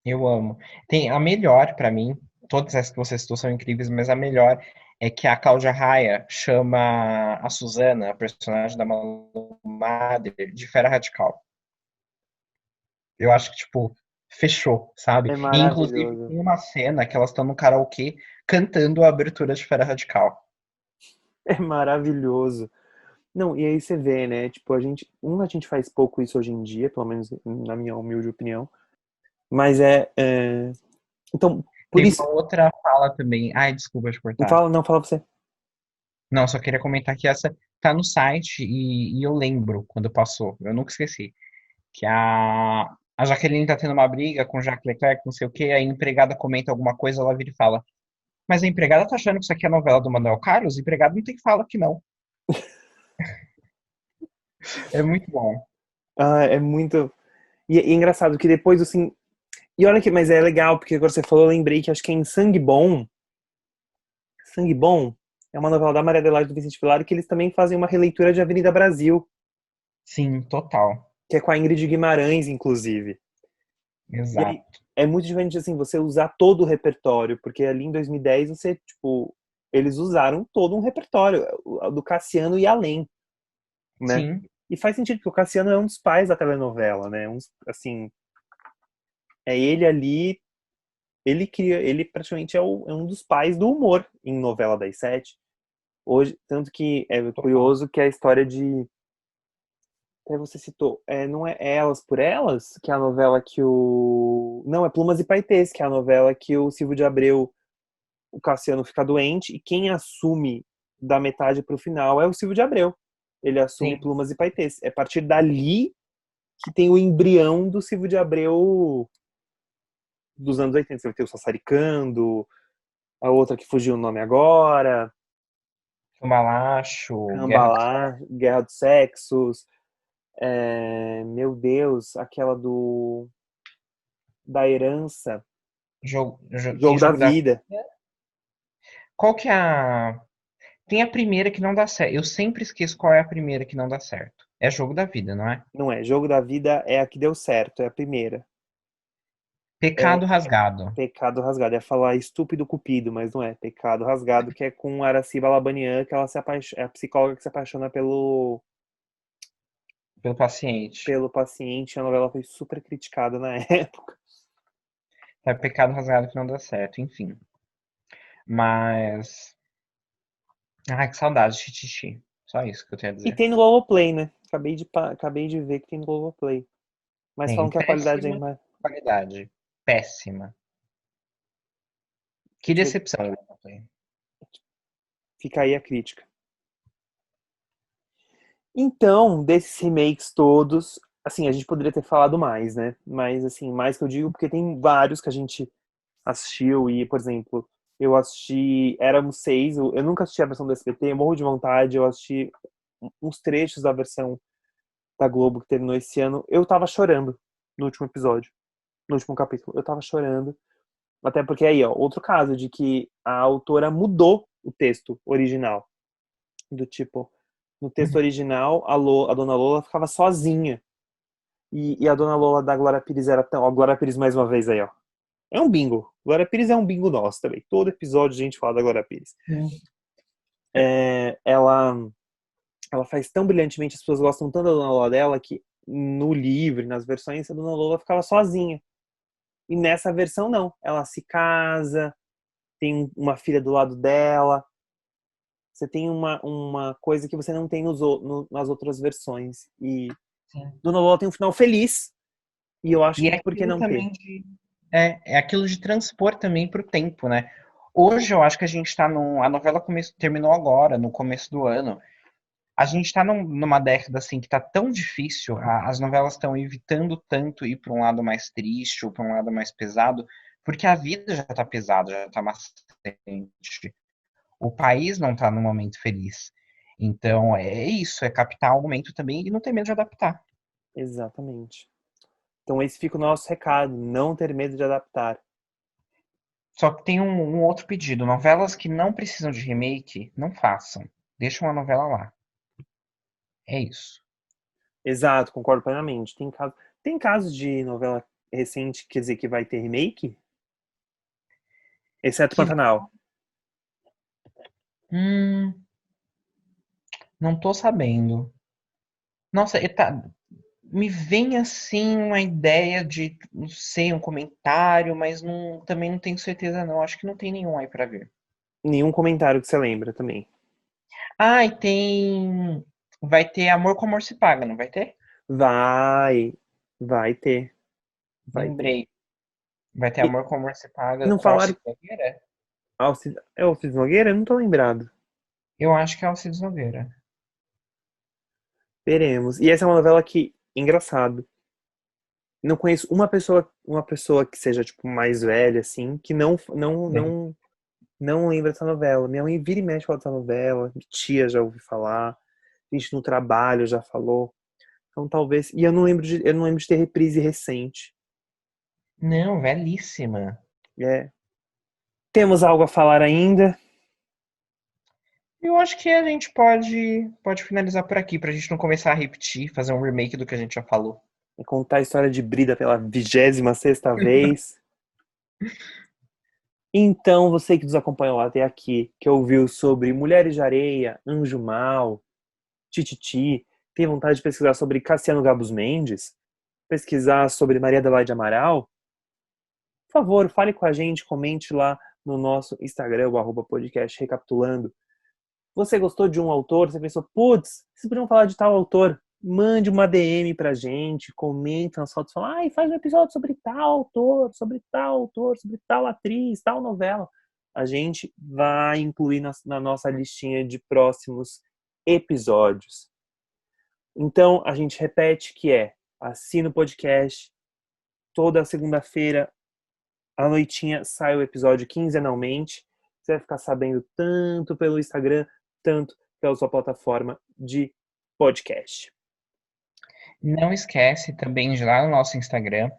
Eu amo. Tem a melhor pra mim, todas essas que você citou são incríveis, mas a melhor é que a Cláudia Raia chama a Suzana, a personagem da Malu Mader, de Fera Radical. Eu acho que, tipo, fechou, sabe? É E, inclusive, maravilhoso. tem uma cena que elas estão no karaokê cantando a abertura de Fera Radical. É maravilhoso. Não, e aí você vê, né? Tipo, a gente faz pouco isso hoje em dia, pelo menos na minha humilde opinião. Mas então, por Teve isso. uma outra fala também. Ai, desculpa te cortar. Não, fala pra você. Não, só queria comentar que essa tá no site e eu lembro quando passou. Eu nunca esqueci. Que a Jaqueline tá tendo uma briga com o Jacques Leclerc, não sei o quê, aí a empregada comenta alguma coisa, ela vira e fala: Mas a empregada tá achando que isso aqui é novela do Manuel Carlos? O empregado não tem fala que não. É muito bom. Ah, é muito. E é engraçado que depois, assim. E olha que, mas é legal, porque agora você falou, eu lembrei que acho que é em Sangue Bom. Sangue Bom é uma novela da Maria Adelaide do Vicente Vilar que eles também fazem uma releitura de Avenida Brasil, Sim, total. que é com a Ingrid Guimarães, inclusive. E aí Exato. é muito diferente, assim, você usar todo o repertório, porque ali em 2010 você, tipo, eles usaram todo um repertório, do Cassiano e além, né? Sim, E faz sentido, porque o Cassiano é um dos pais da telenovela, né? Assim, é ele ali, ele praticamente é um dos pais do humor em novela das sete. Hoje, tanto que é total. curioso que a história de, até você citou, não é Elas por Elas, que é a novela que o, não, é Plumas e Paetês, que é a novela que o Silvio de Abreu, o Cassiano fica doente e quem assume da metade pro final é o Silvio de Abreu. Ele assume Sim. Plumas e Paetês. É a partir dali que tem o embrião do Silvio de Abreu dos anos 80. Você vai ter o Sassaricando, a outra que fugiu o nome agora, Cambalacho, Guerra dos Cambalá, Guerra dos Sexos, meu Deus, aquela da herança, Tem Jogo da Jogo da Vida. Vida. Qual que é a. Tem a primeira que não dá certo. Eu sempre esqueço qual é a primeira que não dá certo. É Jogo da Vida, não é? Não é, Jogo da Vida é a que deu certo, é a primeira. É Pecado Rasgado. Pecado Rasgado. É falar estúpido cupido, mas não é. Pecado Rasgado, que é com Araciba Labanian, que ela é a psicóloga que se apaixona Pelo paciente. pelo paciente. A novela foi super criticada na época. É Pecado Rasgado que não dá certo, enfim. Mas. Ai, que saudade de Titi. Só isso que eu tenho a E dizer. tem no Globoplay, né? Acabei de ver que tem no Globoplay. Mas Tem falam que a qualidade é péssima mais. qualidade. Péssima. Que decepção, né? Fica aí a crítica. Então, desses remakes todos, assim, a gente poderia ter falado mais, né? Mas, assim, mais que eu digo, porque tem vários que a gente assistiu e, por exemplo, eu assisti Éramos Seis, eu nunca assisti a versão do SBT, eu morro de vontade, eu assisti uns trechos da versão da Globo que terminou esse ano, eu tava chorando no último episódio, no último capítulo, eu tava chorando, até porque aí, ó, outro caso de que a autora mudou o texto original, do tipo, no texto original, a Dona Lola ficava sozinha, e a Dona Lola da Glória Pires era tão, ó, Glória Pires mais uma vez aí, ó, é um bingo. Glória Pires é um bingo nosso também. Todo episódio a gente fala da Glória Pires. Sim. É, ela faz tão brilhantemente, as pessoas gostam tanto da Dona Lola dela que no livro, nas versões, a Dona Lola ficava sozinha. E nessa versão não. Ela se casa, tem uma filha do lado dela. Você tem uma coisa que você não tem nas outras versões. E Sim. Dona Lola tem um final feliz. E eu acho E que é por que aquilo não ter? também de. É aquilo de transpor também para o tempo, né? Hoje eu acho que a gente está num. A novela terminou agora, no começo do ano. A gente está numa década assim que tá tão difícil, as novelas estão evitando tanto ir para um lado mais triste ou para um lado mais pesado, porque a vida já tá pesada, já tá maçante. O país não tá num momento feliz. Então é isso, é captar o momento também e não ter medo de adaptar. Exatamente. Então esse fica o nosso recado, não ter medo de adaptar. Só que tem um outro pedido. Novelas que não precisam de remake, não façam. Deixa uma novela lá. É isso. Exato, concordo plenamente. Tem casos de novela recente, quer dizer, que vai ter remake? Exceto Que, Pantanal. hum, não tô sabendo. Nossa, me vem assim uma ideia de, não sei, um comentário, mas também não tenho certeza não. Acho que não tem nenhum aí pra ver. Nenhum comentário que você lembra também. Ah, e tem. Vai ter Amor com Amor se Paga, não vai ter? Vai, vai ter, vai ter. Lembrei. Vai ter E Amor com Amor se Paga não com falaram Alcides Nogueira? É o Alcides Nogueira? Eu não tô lembrado. Eu acho que é Alcides Nogueira. Veremos. E essa é uma novela que, engraçado, não conheço uma pessoa que seja tipo mais velha assim, que não lembra dessa novela. Minha mãe vira e mexe fala dessa novela, minha tia já ouviu falar, a gente no trabalho já falou. Então talvez, e eu não lembro de ter reprise recente. Não, velhíssima. É. Temos algo a falar ainda? Eu acho que a gente pode finalizar por aqui, pra gente não começar a repetir, fazer um remake do que a gente já falou. É contar a história de Brida pela 26ª vez. Então, você que nos acompanhou até aqui, que ouviu sobre Mulheres de Areia, Anjo Mal, Tititi, tem vontade de pesquisar sobre Cassiano Gabus Mendes, pesquisar sobre Maria Adelaide Amaral, por favor, fale com a gente, comente lá no nosso Instagram, o @podcast recapitulando. Você gostou de um autor, você pensou, putz, vocês podiam falar de tal autor, mande uma DM pra gente, comenta nas fotos, fala, ai, faz um episódio sobre tal autor, sobre tal autor, sobre tal atriz, tal novela. A gente vai incluir na nossa listinha de próximos episódios. Então, a gente repete que assina o podcast, toda segunda-feira, à noitinha, sai o episódio quinzenalmente. Você vai ficar sabendo tanto pelo Instagram, tanto pela sua plataforma de podcast. Não esquece também de ir lá no nosso Instagram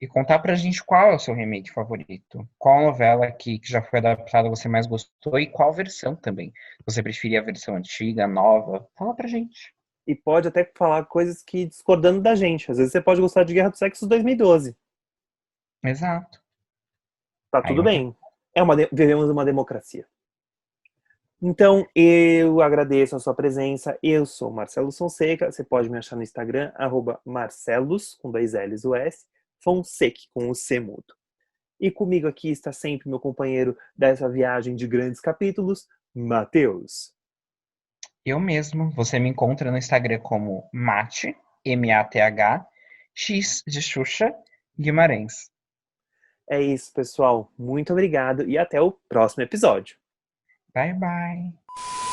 e contar pra gente qual é o seu remake favorito. Qual novela que já foi adaptada você mais gostou e qual versão também. Você preferia a versão antiga, a nova? Fala pra gente. E pode até falar coisas que discordando da gente. Às vezes você pode gostar de Guerra do Sexo 2012. Exato. Tá Aí tudo eu bem. Vivemos uma democracia. Então, eu agradeço a sua presença. Eu sou Marcelo Fonseca. Você pode me achar no Instagram, @marcelos, com dois L's o S, Fonseca, com o C mudo. E comigo aqui está sempre meu companheiro dessa viagem de grandes capítulos, Matheus. Eu mesmo. Você me encontra no Instagram como Mate, Math, X de Xuxa, Guimarães. É isso, pessoal. Muito obrigado e até o próximo episódio. Bye, bye.